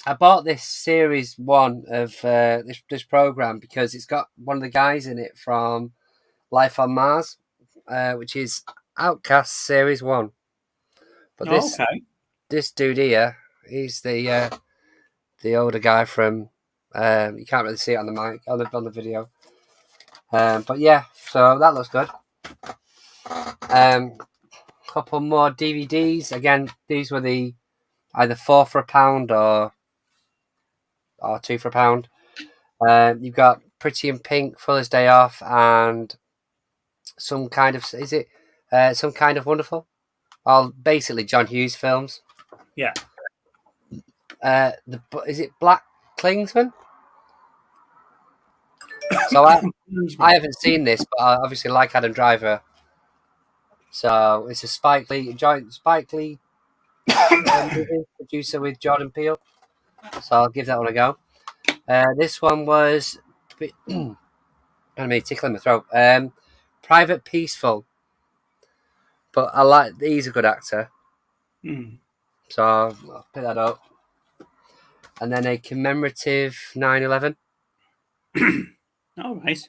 B: I bought this series 1 of this program because it's got one of the guys in it from Life on Mars, which is Outcast series 1. But this dude here, he's the older guy from. You can't really see it on the mic on the video. But yeah, so that looks good. Couple more DVDs. Again, these were the either 4 for £1 or 2 for £1. You've got Pretty in Pink, Fuller's Day Off, and some kind of Wonderful. All basically John Hughes films.
E: Yeah.
B: Is it Black Klingsman? So I haven't seen this, but I obviously like Adam Driver. So it's a joint Spike Lee movie, producer with Jordan Peele. So I'll give that one a go. This one was tickling my throat. Private Peaceful, but I like he's a good actor. So I'll pick that up. And then a commemorative 9/11.
E: Oh, nice.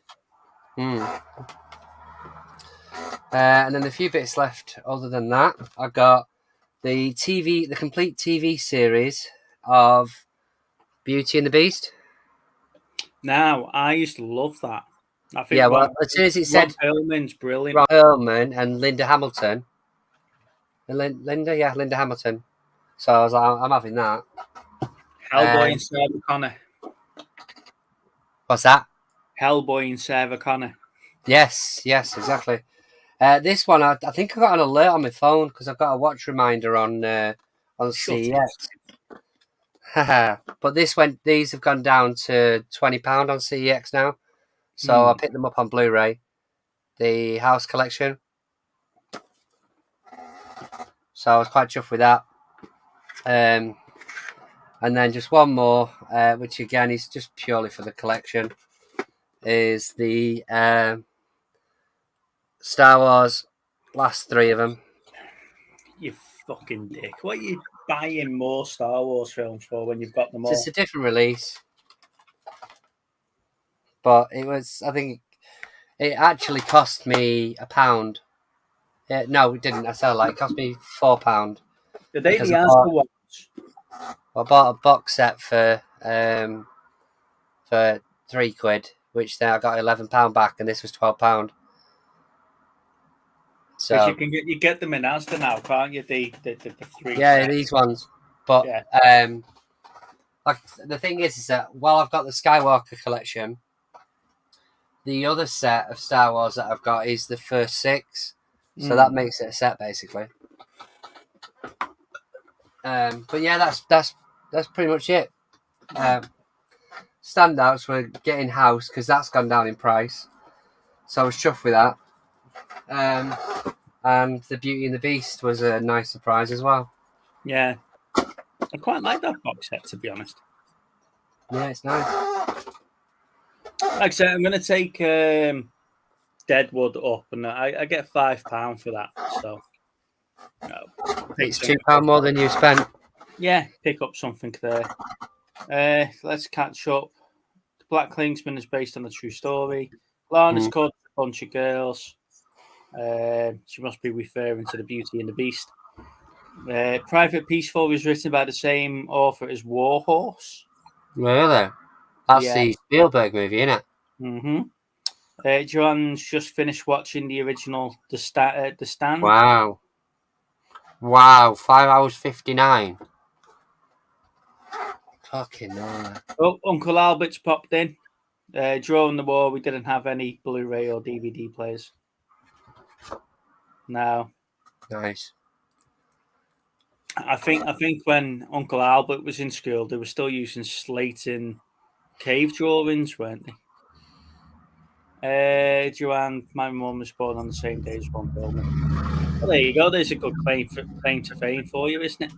B: And then a few bits left. Other than that, I've got the complete TV series of Beauty and the Beast.
E: Now, I used to love that. I think
B: as soon as it said
E: Ron Perlman's brilliant.
B: Ron Perlman and Linda Hamilton. Linda Hamilton. So I was like, I'm having that.
E: Hellboy and Sarah Connor.
B: What's that?
E: Hellboy and Sarah Connor.
B: Yes, exactly. This one, I think I got an alert on my phone because I've got a watch reminder on CEX. But these have gone down to £20 on CEX now. So I picked them up on Blu-ray. The House Collection. So I was quite chuffed with that. And then just one more, which again is just purely for the collection. is the Star Wars, last 3 of them.
E: You fucking dick. What are you buying more Star Wars films for when you've got them all?
B: It's a different release. But it was, I think, it actually cost me £1. No, it didn't. I said it cost me £4.
E: Did they
B: because
E: the answer ones?
B: I bought a box set for £3, which then I got £11 back, and this was £12. So
E: you get them in Asda now, can't you? The 3.
B: Yeah,
E: sets.
B: these ones. But
E: yeah.
B: Like the thing is that while I've got the Skywalker collection, the other set of Star Wars that I've got is the first 6, so that makes it a set basically. But yeah, that's pretty much it. Standouts were getting House because that's gone down in price, so I was chuffed with that. And the Beauty and the Beast was a nice surprise as well.
E: Yeah, I quite like that box set, to be honest.
B: Yeah, it's nice.
E: Like I said, I'm going to take Deadwood up, and I get £5 for that. So
B: It's £2 more than you spent.
E: Yeah, pick up something there. Let's catch up. The Black Klingsman is based on a true story. Lana's called a bunch of girls. She must be referring to the Beauty and the Beast. Private Peaceful is written by the same author as Warhorse.
B: Really? That's the Spielberg movie, isn't it?
E: Mm-hmm. Joanne's just finished watching the original The Stand.
B: Wow, 5 hours 59. Fucking hell.
E: Oh, Uncle Albert's popped in. During the war, we didn't have any Blu-ray or DVD players. No.
B: Nice.
E: I think when Uncle Albert was in school, they were still using slate and cave drawings, weren't they? Joanne, my mum was born on the same day as Ron Perlman. Well, there you go. There's a good claim to fame for you, isn't it?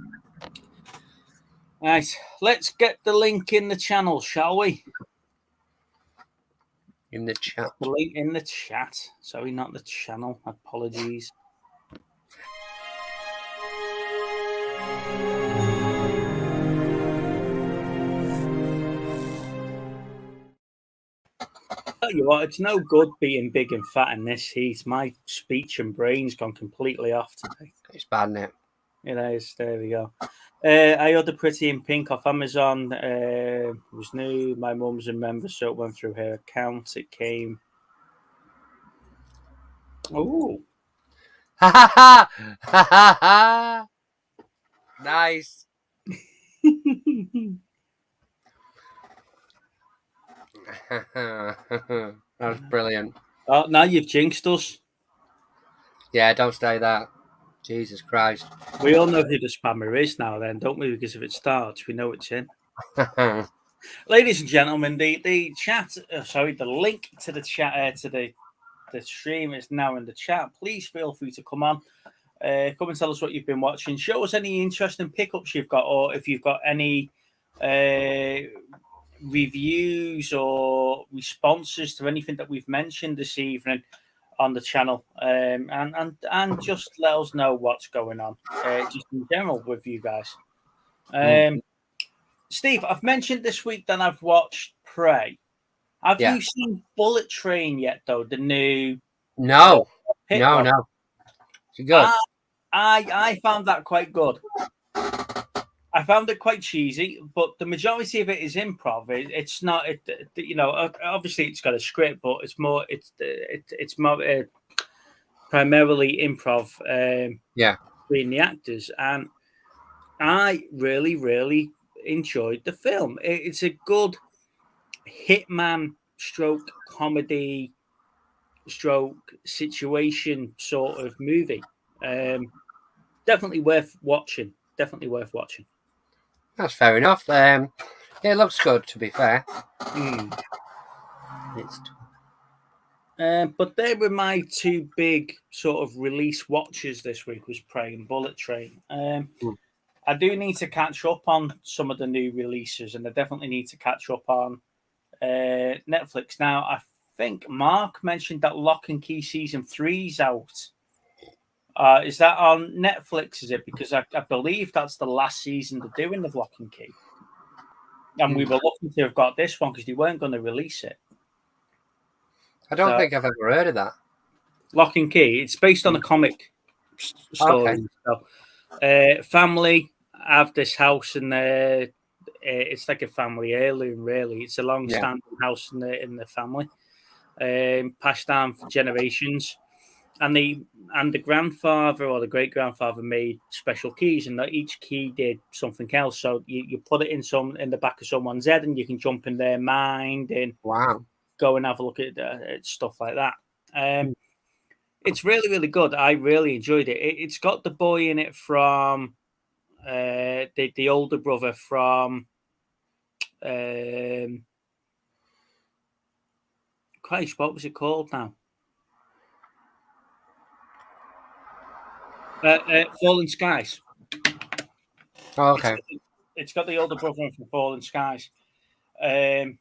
E: Right, let's get the link in the channel, shall we?
B: In the chat.
E: The link in the chat. Sorry, not the channel. Apologies. Tell you what, it's no good being big and fat in this heat. My speech and brain's gone completely off today.
B: It's bad, isn't it?
E: It is. There we go. I ordered Pretty in Pink off Amazon. It was new. My mum's a member, so it went through her account. It came. Oh.
B: Ha ha ha! Ha ha ha! Nice. That was brilliant.
E: Oh, now you've jinxed us.
B: Yeah, don't say that. Jesus Christ.
E: We all know who the spammer is now, then, don't we? Because if it starts, we know it's in. Ladies and gentlemen, the chat, the link to the chat, to the stream is now in the chat. Please feel free to come on. Come and tell us what you've been watching. Show us any interesting pickups you've got, or if you've got any reviews or responses to anything that we've mentioned this evening on the channel, and just let us know what's going on, just in general with you guys. Steve, I've mentioned this week that I've watched Prey. Have you seen Bullet Train yet, though? The new
B: No. It's good.
E: I found that quite good. I found it quite cheesy, but the majority of it is improv. It's not, obviously it's got a script, but it's more primarily improv. Between the actors, and I really, really enjoyed the film. It's a good hitman stroke comedy stroke situation sort of movie. Definitely worth watching.
B: That's fair enough. It looks good, to be fair.
E: But they were my two big sort of release watches this week, was Prey and Bullet Train. I do need to catch up on some of the new releases, and I definitely need to catch up on Netflix. Now, I think Mark mentioned that Lock and Key season 3's out. Is that on Netflix? Is it? Because I believe that's the last season they're doing of Lock and Key. And we were looking to have got this one because they weren't going to release it.
B: I don't think I've ever heard of that.
E: Lock and Key. It's based on a comic story.
B: Okay.
E: So, family have this house, and it's like a family heirloom. Really, it's a long-standing house in the family, passed down for generations. And the grandfather or the great grandfather made special keys, and that each key did something else. So you put it in the back of someone's head, and you can jump in their mind and go and have a look at stuff like that. It's really, really good. I really enjoyed it. It's got the boy in it from the older brother from Christ, what was it called now? Fallen Skies.
B: Oh, okay.
E: It's got the older brother from Fallen Skies, and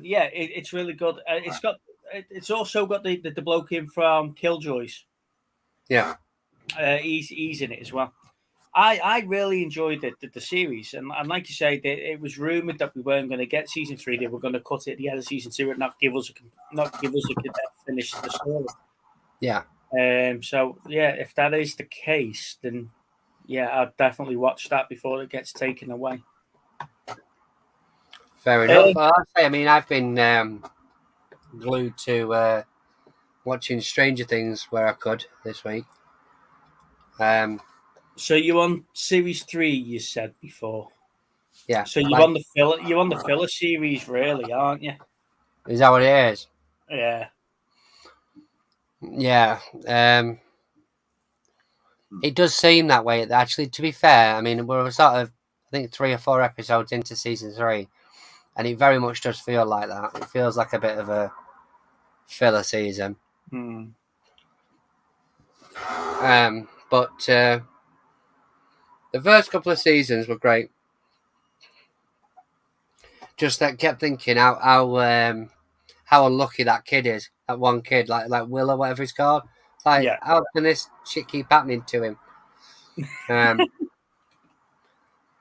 E: yeah, it's really good. It's also got the bloke in from Killjoys.
B: Yeah,
E: he's in it as well. I really enjoyed the series, and like you say, it was rumored that we weren't going to get season 3. They were going to cut it at the end of season 2 and not give us a finish to the story.
B: Yeah.
E: So yeah, if that is the case, then yeah, I'll definitely watch that before it gets taken away.
B: Fair enough. I mean, I've been glued to watching Stranger Things where I could this week.
E: So you're on series 3, you said before.
B: Yeah.
E: So you're on the filler series, really, aren't you?
B: Is that what it is?
E: Yeah.
B: Yeah. It does seem that way. Actually, to be fair, I mean, we're sort of, I think, 3 or 4 episodes into season 3, and it very much does feel like that. It feels like a bit of a filler season. But the first couple of seasons were great. Just that kept thinking how unlucky that kid is. That one kid, like Will or whatever he's called. Like, how can this shit keep happening to him?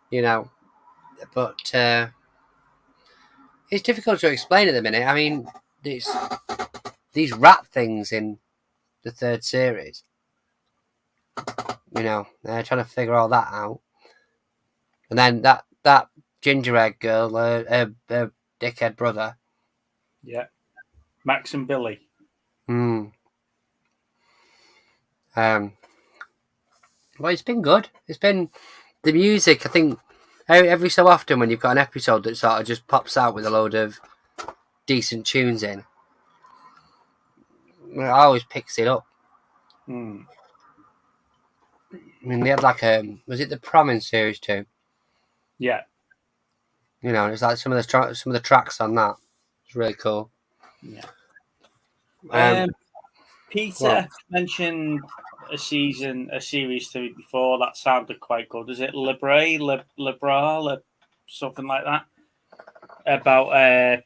B: You know, but it's difficult to explain at the minute. I mean, these rat things in the 3rd series. You know, they're trying to figure all that out. And then that gingerbread girl, her dickhead brother.
E: Yeah. Max and Billy.
B: Well, it's been good. It's been the music. I think every so often when you've got an episode that sort of just pops out with a load of decent tunes in, it always picks it up. I mean, they had was it the Prom series too?
E: Yeah.
B: You know, it's like some of the tracks on that. It's really cool.
E: Yeah. Peter mentioned a series to me before that sounded quite good. Is it Libra, something like that? About a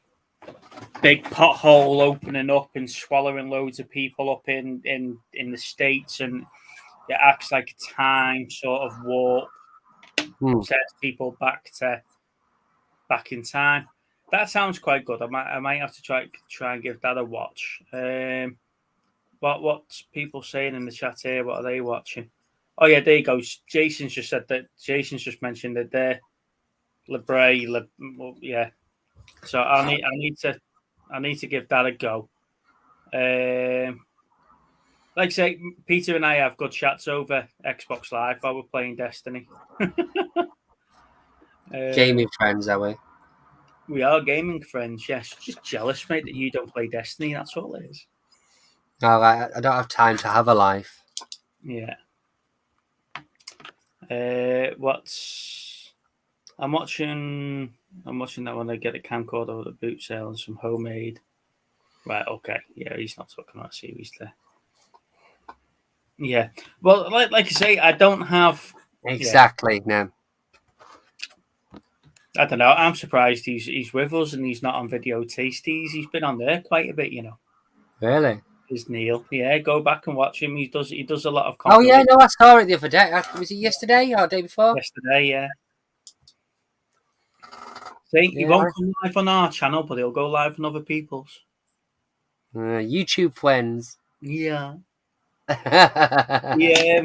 E: big pothole opening up and swallowing loads of people up in the States, and it acts like a time sort of warp, sets people back in time. That sounds quite good. I might have to try and give that a watch. What's people saying in the chat here? What are they watching? Oh yeah, there you go. Jason's just mentioned that they're Libre. Yeah. So I need to give that a go. Like I say, Peter and I have good chats over Xbox Live while we're playing Destiny.
B: Gaming friends, are we?
E: We are gaming friends, yes. Just jealous, mate, that you don't play Destiny. That's all it is.
B: No, I don't have time to have a life.
E: Yeah. I'm watching that one. I get a camcorder with a boot sale and some homemade. Right, okay. Yeah, he's not talking about a series there. Yeah. Well, like I say, I don't have
B: exactly no.
E: I don't know. I'm surprised he's with us and he's not on Video Tasties. He's been on there quite a bit, you know.
B: Really?
E: Is Neil? Yeah, go back and watch him. He does a lot of.
B: Oh yeah, no, I saw it the other day. Was it yesterday or the day before?
E: Yesterday, yeah. See, he won't come live on our channel, but he'll go live on other people's.
B: YouTube friends.
E: Yeah. Yeah.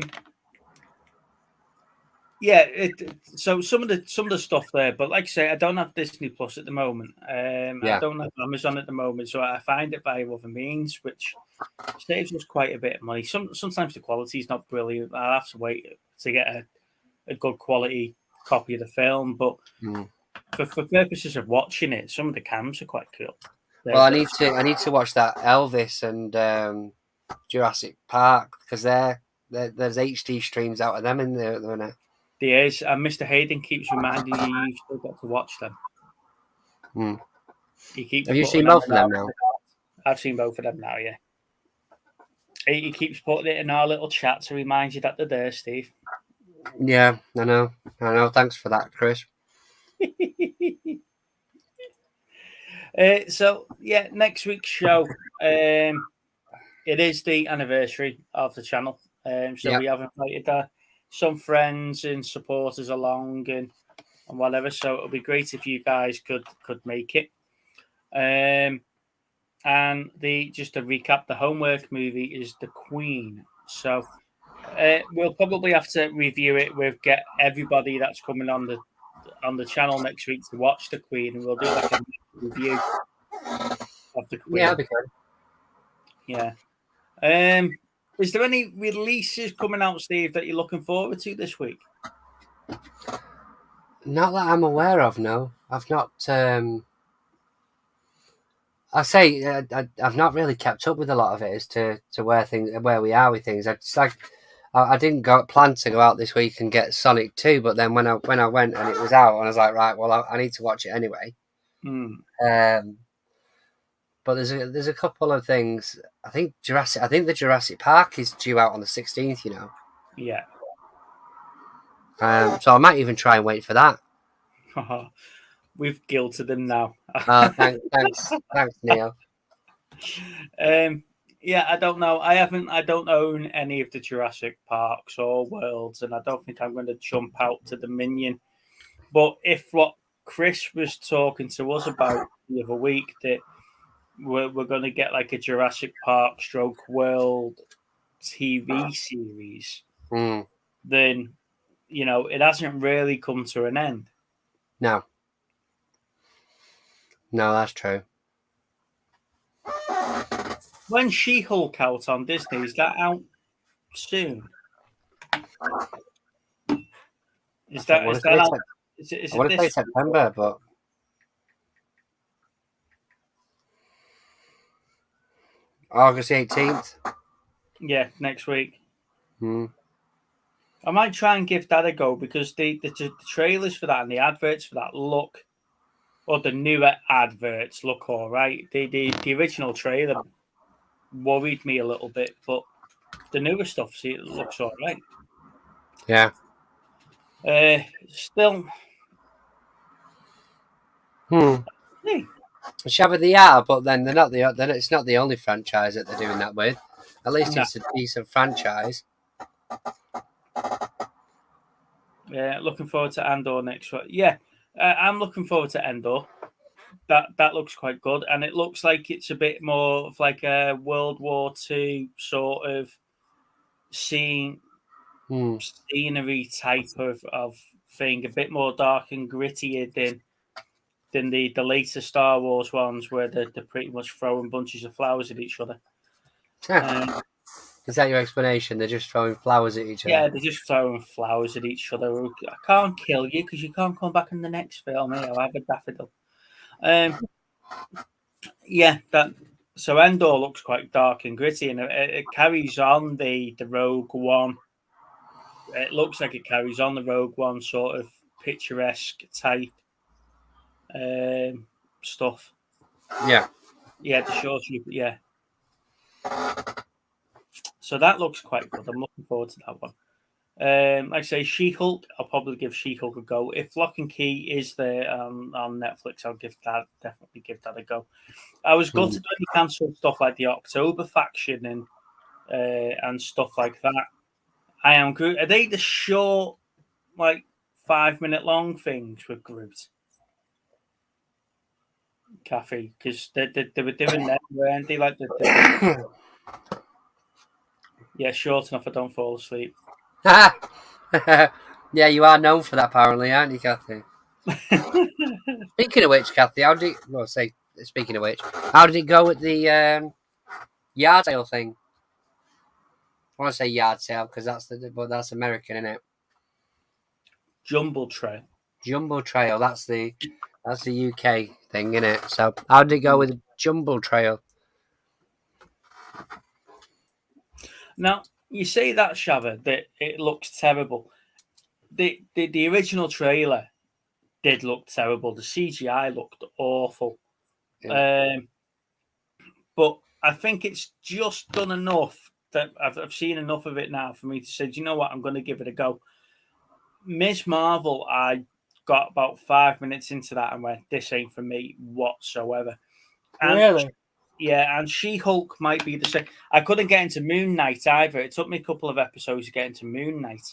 E: Yeah, so some of the stuff there, but like I say, I don't have Disney Plus at the moment. I don't have Amazon at the moment, so I find it via other means, which saves us quite a bit of money. Sometimes the quality is not brilliant. I'll have to wait to get a good quality copy of the film, but for purposes of watching it, some of the cams are quite cool.
B: Well, I need to watch that Elvis and Jurassic Park because there's HD streams out of them in there at the minute.
E: There is, and Mr. Hayden keeps reminding you've still got to watch them.
B: Have you seen both of them now?
E: I've seen both of them now, yeah. He keeps putting it in our little chat to remind you that they're there, Steve.
B: Yeah, I know. Thanks for that, Chris.
E: So, yeah, next week's show, it is the anniversary of the channel. So we have invited some friends and supporters along and whatever. So it'll be great if you guys could make it. And just to recap, the homework movie is The Queen. So we'll probably have to review it. We'll get everybody that's coming on the channel next week to watch The Queen, and we'll do like a review of The Queen.
B: Yeah, that'd be good.
E: Yeah. Is there any releases coming out, Steve, that you're looking forward to this week?
B: Not that I'm aware of, no. I've not. I say I've not really kept up with a lot of it as to where we are with things. I didn't plan to go out this week and get Sonic 2, but then when I went and it was out, and I was like, right, well, I need to watch it anyway. But there's a couple of things. I think the Jurassic Park is due out on the 16th. You know.
E: Yeah.
B: So I might even try and wait for that.
E: We've guilted them now.
B: Thanks, Neil.
E: Yeah, I don't know. I don't own any of the Jurassic Parks or Worlds, and I don't think I'm going to jump out to Dominion. But if what Chris was talking to us about the other week, that we're going to get like a Jurassic Park / World TV series, then, you know, it hasn't really come to an end.
B: No, that's true.
E: When She-Hulk out on Disney, is that out soon? Is that out?
B: I want to say September, but August 18th.
E: Yeah, next week. I might try and give that a go because the trailers for that and the adverts for that look, or the newer adverts look all right. The original trailer worried me a little bit, but the newer stuff, it looks all right.
B: Yeah.
E: Still.
B: Shabba they are, but then they're not it's not the only franchise that they're doing that with. At least it's a decent franchise.
E: Yeah, looking forward to Andor next week. Yeah, I'm looking forward to Andor. That looks quite good, and it looks like it's a bit more of like a World War II sort of scenery type of thing, a bit more dark and grittier than the later Star Wars ones, where they're pretty much throwing bunches of flowers at each other.
B: Is that your explanation? They're just throwing flowers at each other?
E: Yeah, they're just throwing flowers at each other. I can't kill you because you can't come back in the next film. I'll have a daffodil. Yeah, so Endor looks quite dark and gritty, and it carries on the Rogue One. It looks like it carries on the Rogue One sort of picturesque type stuff.
B: Yeah,
E: the short trooper. Yeah. So that looks quite good. I'm looking forward to that one. Like I say, She-Hulk, I'll probably give She-Hulk a go. If Lock and Key is there on Netflix, I'll definitely give that a go. I was gutted when they cancelled stuff like the October Faction and stuff like that. I am Groot. Are they the short, like 5-minute long things with Groot? Kathy, because they were doing that, weren't they? Like yeah, short enough I don't fall asleep.
B: Yeah, you are known for that, apparently, aren't you, Kathy? Speaking of which, Kathy, speaking of which, how did it go at the yard sale thing? I want to say yard sale because that's American, isn't it?
E: Jumbo Trail.
B: Jumbo Trail, that's the UK thing, isn't it? So how did it go with Jumbo Trail?
E: Now you say that, Shabba, that it looks terrible. The original trailer did look terrible. The CGI looked awful.
B: Yeah.
E: But I think it's just done enough that I've seen enough of it now for me to say, do you know what? I'm going to give it a go. Ms. Marvel, I got about 5 minutes into that and went, this ain't for me whatsoever. And,
B: really?
E: Yeah, and She-Hulk might be the same. I couldn't get into Moon Knight either. It took me a couple of episodes to get into Moon Knight.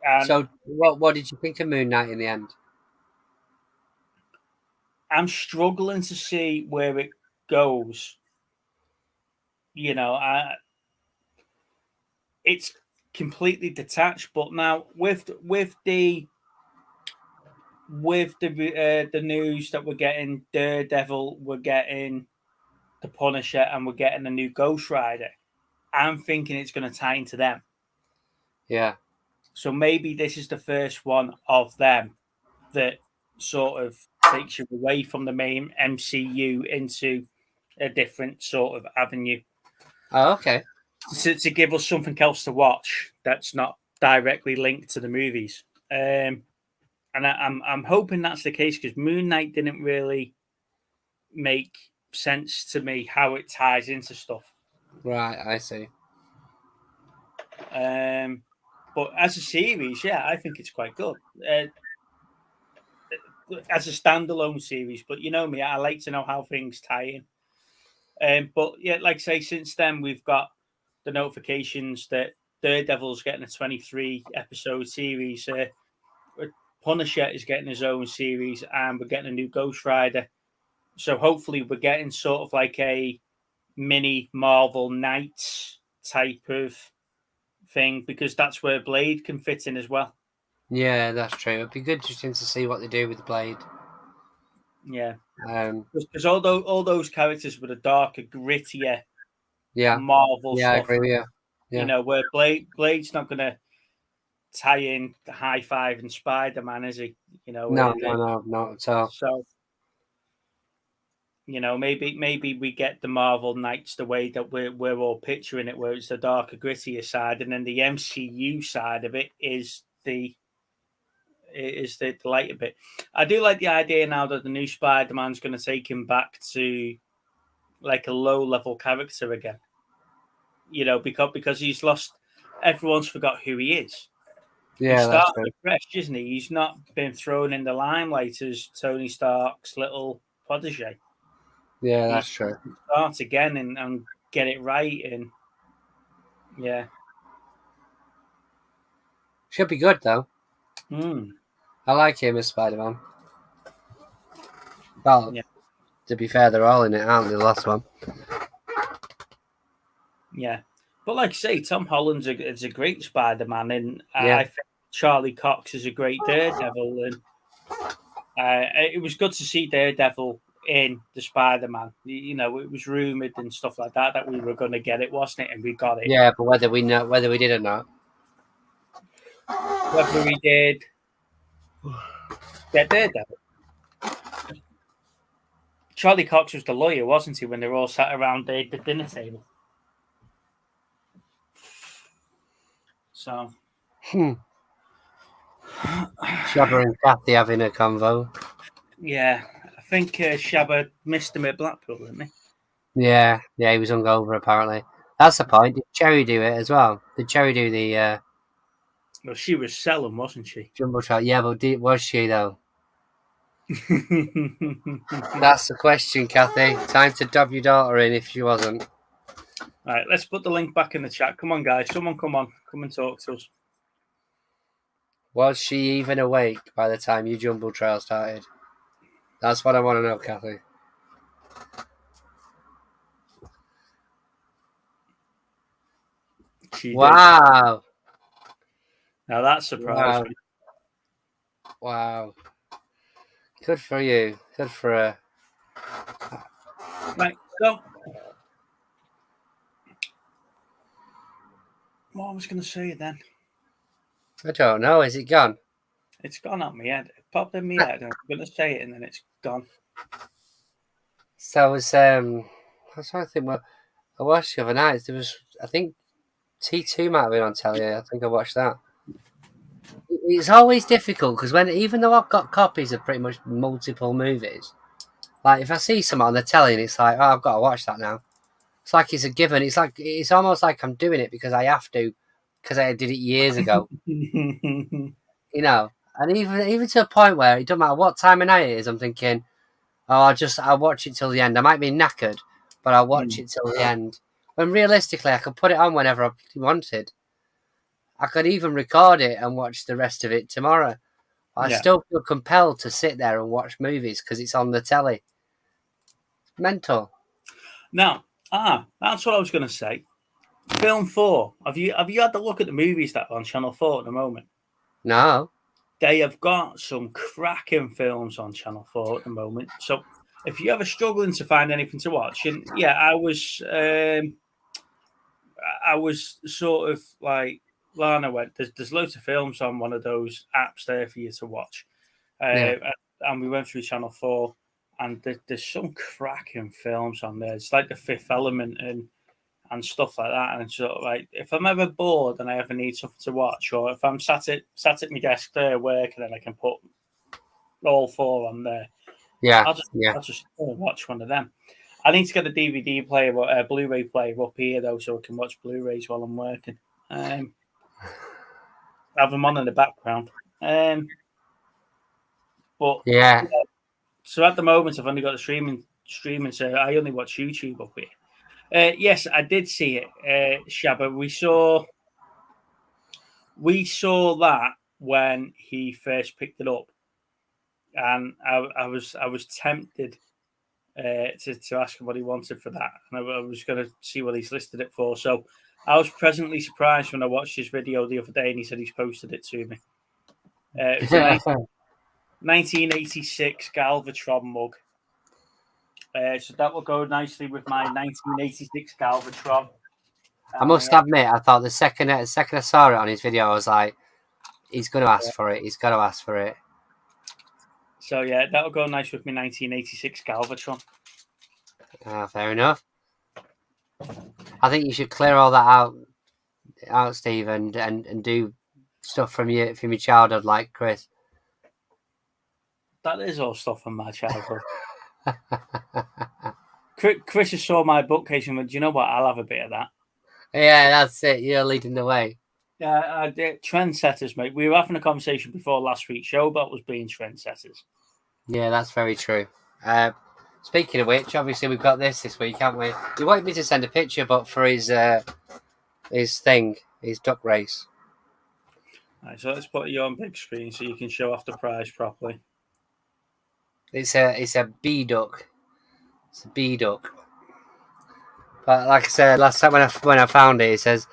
E: And
B: so what did you think of Moon Knight in the end?
E: I'm struggling to see where it goes. You know, it's completely detached. But now with the news that we're getting Daredevil, we're getting the Punisher, and we're getting a new Ghost Rider, I'm thinking it's going to tie into them.
B: Yeah.
E: So maybe this is the first one of them that sort of takes you away from the main MCU into a different sort of avenue.
B: Oh, okay.
E: To give us something else to watch that's not directly linked to the movies. And I'm hoping that's the case because Moon Knight didn't really make sense to me how it ties into stuff.
B: Right, I see.
E: But as a series, yeah, I think it's quite good. As a standalone series, but you know me, I like to know how things tie in. But yeah, like I say, since then we've got the notifications that Daredevil's getting a 23 episode series. Punisher is getting his own series, and we're getting a new Ghost Rider. So hopefully we're getting sort of like a mini Marvel Knights type of thing, because that's where Blade can fit in as well.
B: Yeah, that's true. It'd be good interesting to see what they do with Blade.
E: Yeah, because all those characters with a darker, grittier, Marvel
B: stuff. I agree with you. Yeah.
E: You know, where Blade's not going to tie in the High Five and Spider-Man, is he? You know,
B: no, not at all.
E: So, you know, maybe we get the Marvel Knights the way that we're all picturing it, where it's the darker, grittier side, and then the MCU side of it is the lighter bit. I do like the idea now that the new Spider-Man's going to take him back to like a low-level character again. You know, because he's lost. Everyone's forgot who he is.
B: Yeah,
E: he's starting fresh, isn't he? He's not been thrown in the limelight as Tony Stark's little protege.
B: Yeah, that's true.
E: Start again and get it right, and yeah,
B: should be good though. I like him as Spider-Man. Well, yeah. To be fair, they're all in it, aren't they? The last one.
E: Yeah, but like I say, Tom Holland's is a great Spider-Man, and I think Charlie Cox is a great Daredevil, and it was good to see Daredevil in the Spider-Man. You know, it was rumored and stuff like that we were going to get it, wasn't it? And we got it.
B: Yeah, but whether we did or not,
E: whether we did get Daredevil. Charlie Cox was the lawyer, wasn't he? When they were all sat around the dinner table. So,
B: Shabba and Kathy having a convo.
E: Yeah, I think Shabba missed him at Blackpool, didn't he?
B: Yeah, he was hungover apparently. That's the point. Did Cherry do it as well? Did Cherry do the
E: Well, she was selling, wasn't she?
B: Jumbo trial. Yeah, but was she though? That's the question, Kathy. Time to dub your daughter in if she wasn't.
E: All right, let's put the link back in the chat. Come on, guys. Someone come and talk to us.
B: Was she even awake by the time your Jumbo trial started? That's what I want to know, Kathy. Wow.
E: Now that surprised me.
B: Wow. Good for you. Good for her.
E: Right, so what I was going to say then?
B: I don't know. Is it gone?
E: It's gone out my head. It popped in my head, and I'm going to say it, and then it's gone.
B: So I was I was trying to think what I watched the other night. There was, I think, T2 might have been on telly. I think I watched that. It's always difficult because even though I've got copies of pretty much multiple movies, like if I see something on the telly and it's like, oh, I've got to watch that now. It's like it's a given. It's almost like I'm doing it because I have to, because I did it years ago. You know, and even to a point where it doesn't matter what time of night it is, I'm thinking, oh, I'll watch it till the end. I might be knackered, but I'll watch it till the end. When realistically, I could put it on whenever I wanted. I could even record it and watch the rest of it tomorrow. I still feel compelled to sit there and watch movies because it's on the telly. It's mental.
E: Now, that's what I was going to say. Film 4. Have you had a look at the movies that are on Channel 4 at the moment?
B: No.
E: They have got some cracking films on Channel 4 at the moment. So if you're ever struggling to find anything to watch, and yeah, I was sort of like, Lana went, there's loads of films on one of those apps there for you to watch. And we went through Channel 4, and there's some cracking films on there. It's like The Fifth Element and stuff like that. And it's sort of like, if I'm ever bored and I ever need something to watch, or if I'm sat at my desk there working and I can put all 4 on there, I'll just watch one of them. I need to get a DVD player, a Blu-ray player up here though, so I can watch Blu-rays while I'm working. Have them on in the background. But
B: yeah.
E: So at the moment, I've only got the streaming, so I only watch YouTube up here. Yes, I did see it, Shabba. We saw that when he first picked it up, and I was tempted to ask him what he wanted for that, and I was going to see what he's listed it for. So I was pleasantly surprised when I watched his video the other day, and he said he's posted it to me. It's a 1986 Galvatron mug. So that will go nicely with my 1986 Galvatron.
B: I must admit, I thought the second I saw it on his video, I was like, he's going to ask for it. He's got to ask for it.
E: So yeah, that'll go nice with my 1986 Galvatron.
B: Fair enough. I think you should clear all that out, Steve, and do stuff from your childhood, like Chris.
E: That is all stuff from my childhood. Chris has saw my bookcase and went, do you know what? I'll have a bit of that.
B: Yeah, that's it. You're leading the way.
E: Yeah, trendsetters, mate. We were having a conversation before last week's show about us being trendsetters.
B: Yeah, that's very true. Speaking of which, obviously we've got this week, haven't we? He wanted me to send a picture, but for his duck race.
E: Right, so let's put you on big screen so you can show off the prize properly.
B: It's a bee duck. It's a bee duck. But like I said last time when I found it, it says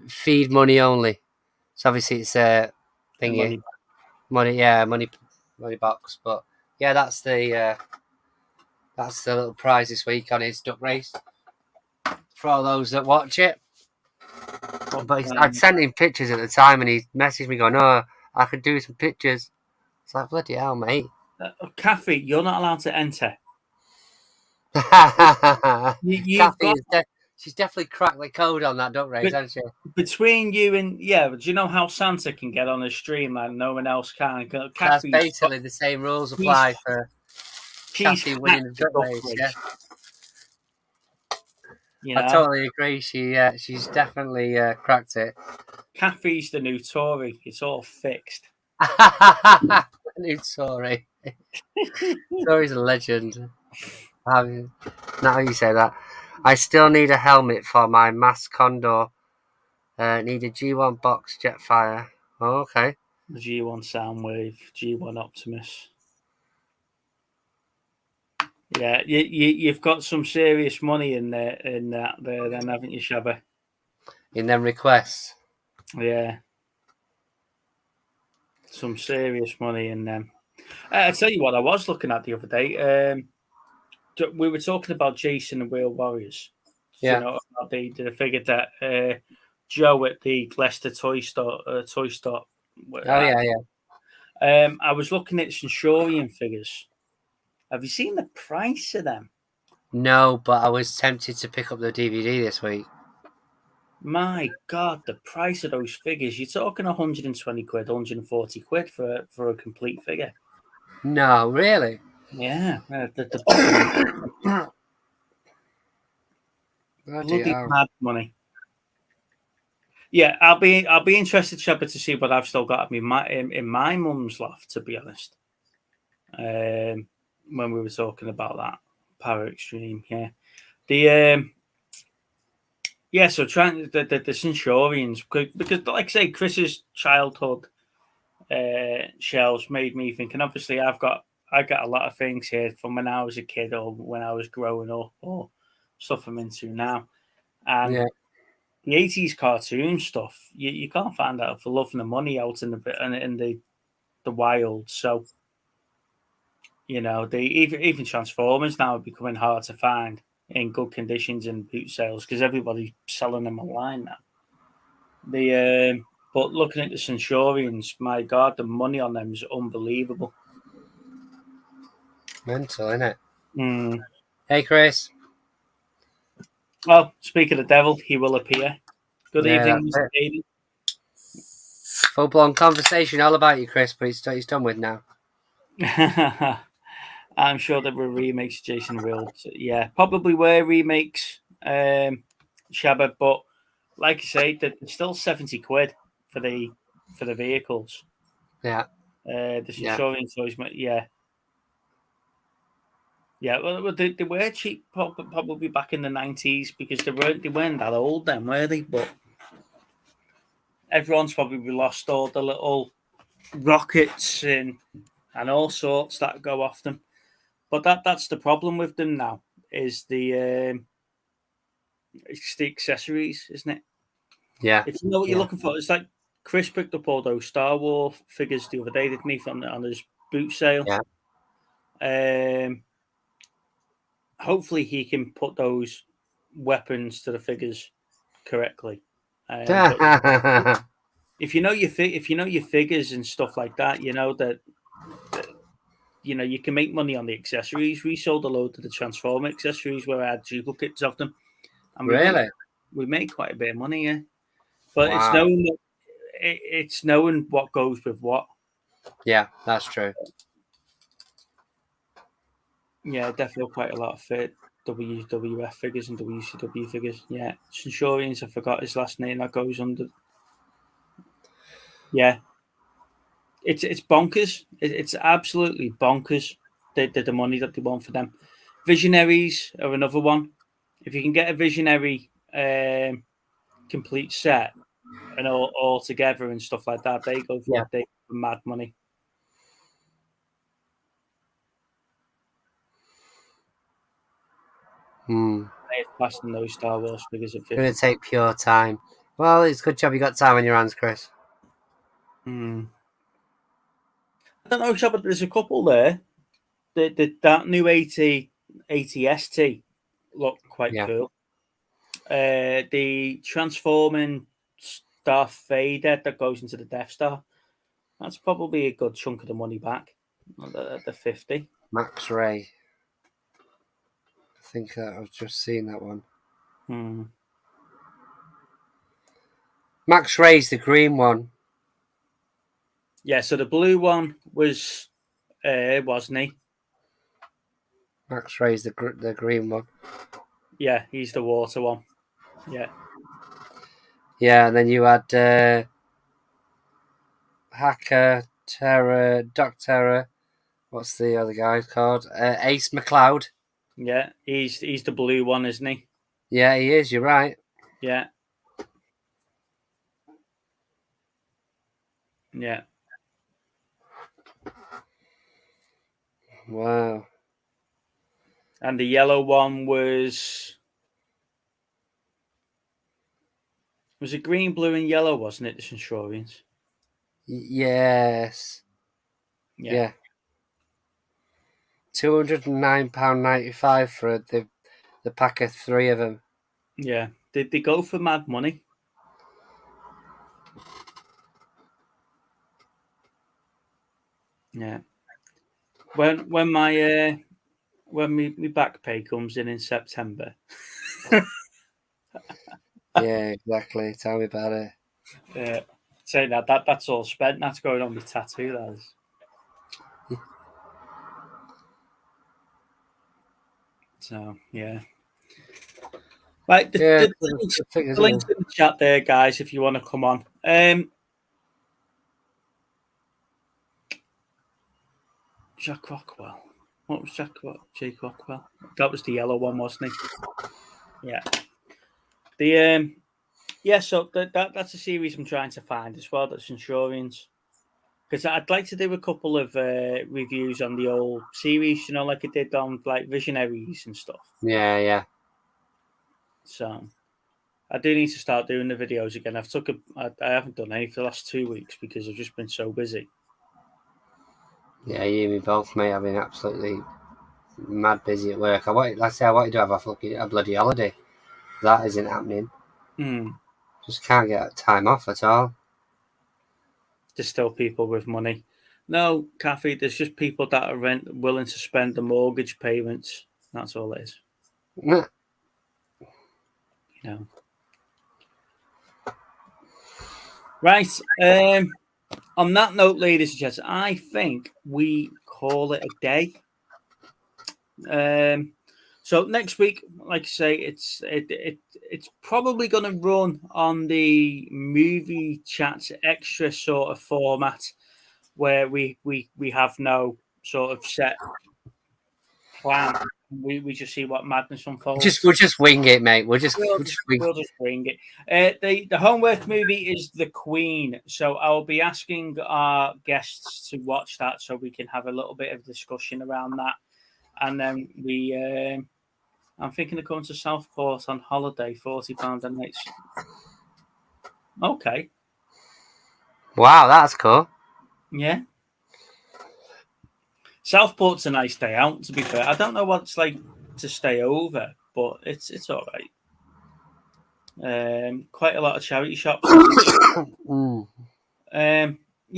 B: feed money only. So obviously it's a thingy, money box. But yeah, that's the little prize this week on his duck race for all those that watch it. But I'd sent him pictures at the time, and he messaged me going, "Oh, I could do some pictures." It's like, bloody hell, mate.
E: Kathy, you're not allowed to enter.
B: She's definitely cracked the code on that duck race, hasn't she?
E: Between you and but do you know how Santa can get on a stream and no one else can?
B: That's basically the same rules apply for Kathy winning the duck race. Yeah.
E: You know,
B: I totally agree. She's definitely cracked it.
E: Kathy's the new Tory. It's all fixed.
B: New Tory. Tory's a legend. Now you say that. I still need a helmet for my Mass Condor. Need a G1 box Jetfire. Oh, okay.
E: The G1 Soundwave, G1 Optimus. Yeah, you've got some serious money in there, then, haven't you, Shabba?
B: In them requests.
E: Yeah. Some serious money in them. I'll tell you what I was looking at the other day. We were talking about Jason and Wheel Warriors.
B: Yeah.
E: You know, about the figure that Joe at the Leicester toy store.
B: Oh, yeah.
E: I was looking at Centurion figures. Have you seen the price of them?
B: No, but I was tempted to pick up the DVD this week.
E: My God, the price of those figures. You're talking 120 quid, 140 quid for a complete figure.
B: No, really?
E: Yeah. Bloody mad money. Yeah, I'll be interested, Shabba, to see what I've still got in my mum's loft, to be honest. When we were talking about that Power Extreme, yeah. So trying the Centurions, because like I say, Chris's childhood shelves made me think, and obviously I got a lot of things here from when I was a kid or when I was growing up or stuff I'm into now. And the 80s cartoon stuff, you can't find out for love and the money out in the wild. So, you know, even Transformers now are becoming hard to find in good conditions in boot sales because everybody's selling them online now. But looking at the Centurions, my God, the money on them is unbelievable.
B: Mental, isn't it?
E: Mm.
B: Hey, Chris.
E: Well, speak of the devil, he will appear. Good evening, Mr. Daly.
B: Full-blown conversation all about you, Chris, but he's done with now.
E: I'm sure there were remakes, Jason will. Yeah, probably were remakes, Shabba, but like I say, they're still 70 quid for the vehicles.
B: Yeah.
E: The Centurion toys, yeah. Yeah, well, they were cheap probably back in the 90s because they weren't that old then, were they? But everyone's probably lost all the little rockets and all sorts that go off them. But that's the problem with them now is it's the accessories, isn't it?
B: Yeah.
E: If you know what you're looking for, it's like Chris picked up all those Star Wars figures the other day, didn't he, on his boot sale?
B: Yeah.
E: Hopefully he can put those weapons to the figures correctly. But if you know your figures and stuff like that, you know that you know you can make money on the accessories. We sold a load of the Transformer accessories where I had duplicates of them, and we made quite a bit of money. Yeah, but it's knowing what goes with what.
B: Yeah, that's true.
E: Yeah, definitely quite a lot of WWF figures and WCW figures. Yeah, Centurions, I forgot his last name. That goes under. Yeah, it's bonkers. It's absolutely bonkers. The money that they want for them. Visionaries are another one. If you can get a Visionary complete set and all together and stuff like that, they go for mad money. They're passing those Star Wars figures at 50.
B: It's going to take pure time. Well, it's a good job you got time on your hands, Chris.
E: I don't know, but there's a couple there. That new 80 ST look quite cool. The transforming Darth Vader that goes into the Death Star. That's probably a good chunk of the money back at the 50.
B: Max Ray. I think I've just seen that one. Max Ray's the green one.
E: Yeah, so the blue one was, wasn't he?
B: Max Ray's the green one.
E: Yeah, he's the water one. Yeah.
B: Yeah, and then you had Hacker, Terror, Doc Terror. What's the other guy called? Ace McLeod.
E: Yeah, he's the blue one, isn't he?
B: Yeah, he is. You're right.
E: Yeah. Yeah.
B: Wow.
E: And the yellow one was it green, blue, and yellow, wasn't it? The Centurions.
B: Yes. Yeah. £209.95 for the pack of 3 of them.
E: Yeah. Did they go for mad money? Yeah. When my back pay comes in September.
B: Yeah, exactly. Tell me about it.
E: Saying that's all spent. That's going on with tattoo. That is. So yeah. Right, the links in the chat there, guys, if you want to come on. Jack Rockwell. What was Jake Rockwell? That was the yellow one, wasn't he? Yeah. So that's a series I'm trying to find as well. That's Centurions. Because I'd like to do a couple of reviews on the old series, like I did on like Visionaries and stuff.
B: Yeah.
E: So I do need to start doing the videos again. I haven't done any for the last 2 weeks because I've just been so busy.
B: Yeah, you and me both, mate. I've been absolutely mad busy at work. I wanted to have a bloody holiday. That isn't happening. Just can't get time off at all.
E: There's still people with money. No, Kathy, there's just people that are willing to spend the mortgage payments. That's all it is. Right. On that note, ladies and gents, I think we call it a day. So next week, like I say, it's probably going to run on the movie chats extra sort of format, where we have no sort of set plan. We just see what madness unfolds.
B: We'll just wing it, mate. We'll just
E: wing it. The homework movie is The Queen, so I'll be asking our guests to watch that so we can have a little bit of discussion around that. And then I'm thinking of going to Southport on holiday, £40 a night. Okay.
B: Wow, that's cool.
E: Yeah. Southport's a nice day out, to be fair. I don't know what it's like to stay over, but it's all right. Quite a lot of charity shops.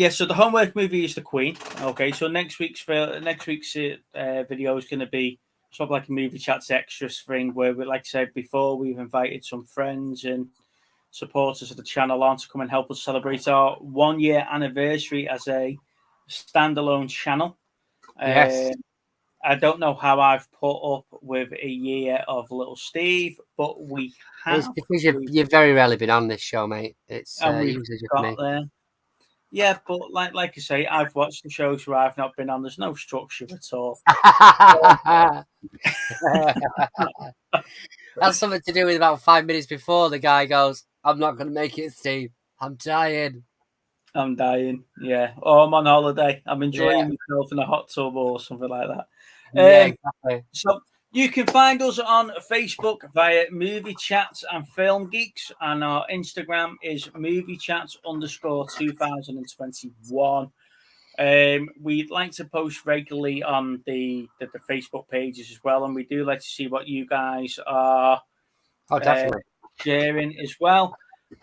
E: So the homework movie is The Queen. Okay, so next week's video is going to be sort of like a movie chats extras thing where, like I said before, we've invited some friends and supporters of the channel on to come and help us celebrate our 1 year anniversary as a standalone channel.
B: Yes.
E: I don't know how I've put up with a year of Little Steve, but we have.
B: It's because you've very rarely been on this show, mate. It's usually just me.
E: There. Yeah, but like I say, I've watched the shows where I've not been on. There's no structure at all.
B: That's something to do with about 5 minutes before the guy goes, "I'm not going to make it, Steve. I'm dying."
E: Yeah. Or I'm on holiday. I'm enjoying myself in a hot tub or something like that.
B: Yeah, exactly.
E: So you can find us on Facebook via Movie Chats and Film Geeks, and our Instagram is moviechats_2021. We'd like to post regularly on the Facebook pages as well, and we do like to see what you guys are
B: definitely
E: sharing as well.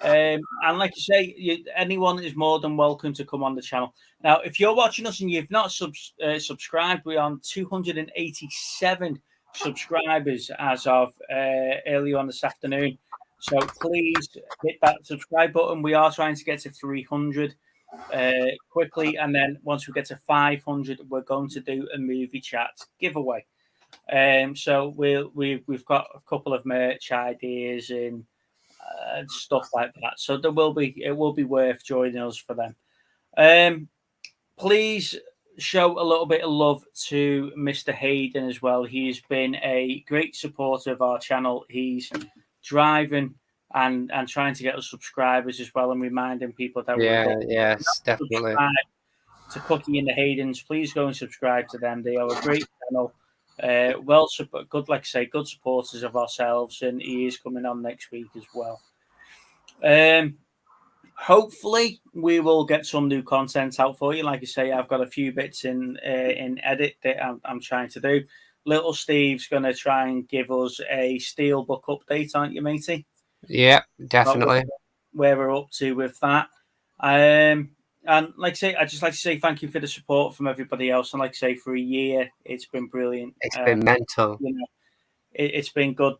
E: And like you say, anyone is more than welcome to come on the channel. Now, if you're watching us and you've not subscribed, we're on 287 subscribers as of earlier on this afternoon. So please hit that subscribe button. We are trying to get to 300 quickly, and then once we get to 500, we're going to do a movie chat giveaway. So we've got a couple of merch ideas and stuff like that. So it will be worth joining us for them. Please show a little bit of love to Mr. Hayden as well. He's been a great supporter of our channel. He's driving and trying to get us subscribers as well, and reminding people that
B: yes, definitely.
E: To Cookie and the Haydens, please go and subscribe to them. They are a great channel. Good, like I say, good supporters of ourselves, and he is coming on next week as well. Hopefully, we will get some new content out for you. Like I say, I've got a few bits in edit that I'm trying to do. Little Steve's going to try and give us a Steelbook update, aren't you, matey?
B: Yeah, definitely.
E: Where we're up to with that. And like I say, I'd just like to say thank you for the support from everybody else. And like I say, for a year, it's been brilliant.
B: It's been mental.
E: You know, it's been good.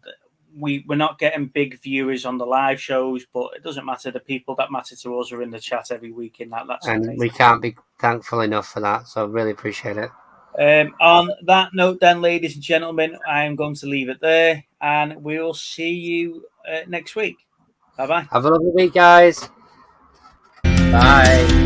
E: We're not getting big viewers on the live shows, but it doesn't matter. The people that matter to us are in the chat every week, and that's
B: and
E: amazing.
B: We can't be thankful enough for that. So really appreciate it.
E: On that note, then, ladies and gentlemen, I am going to leave it there, and we will see you next week. Bye bye.
B: Have a lovely week, guys. Bye.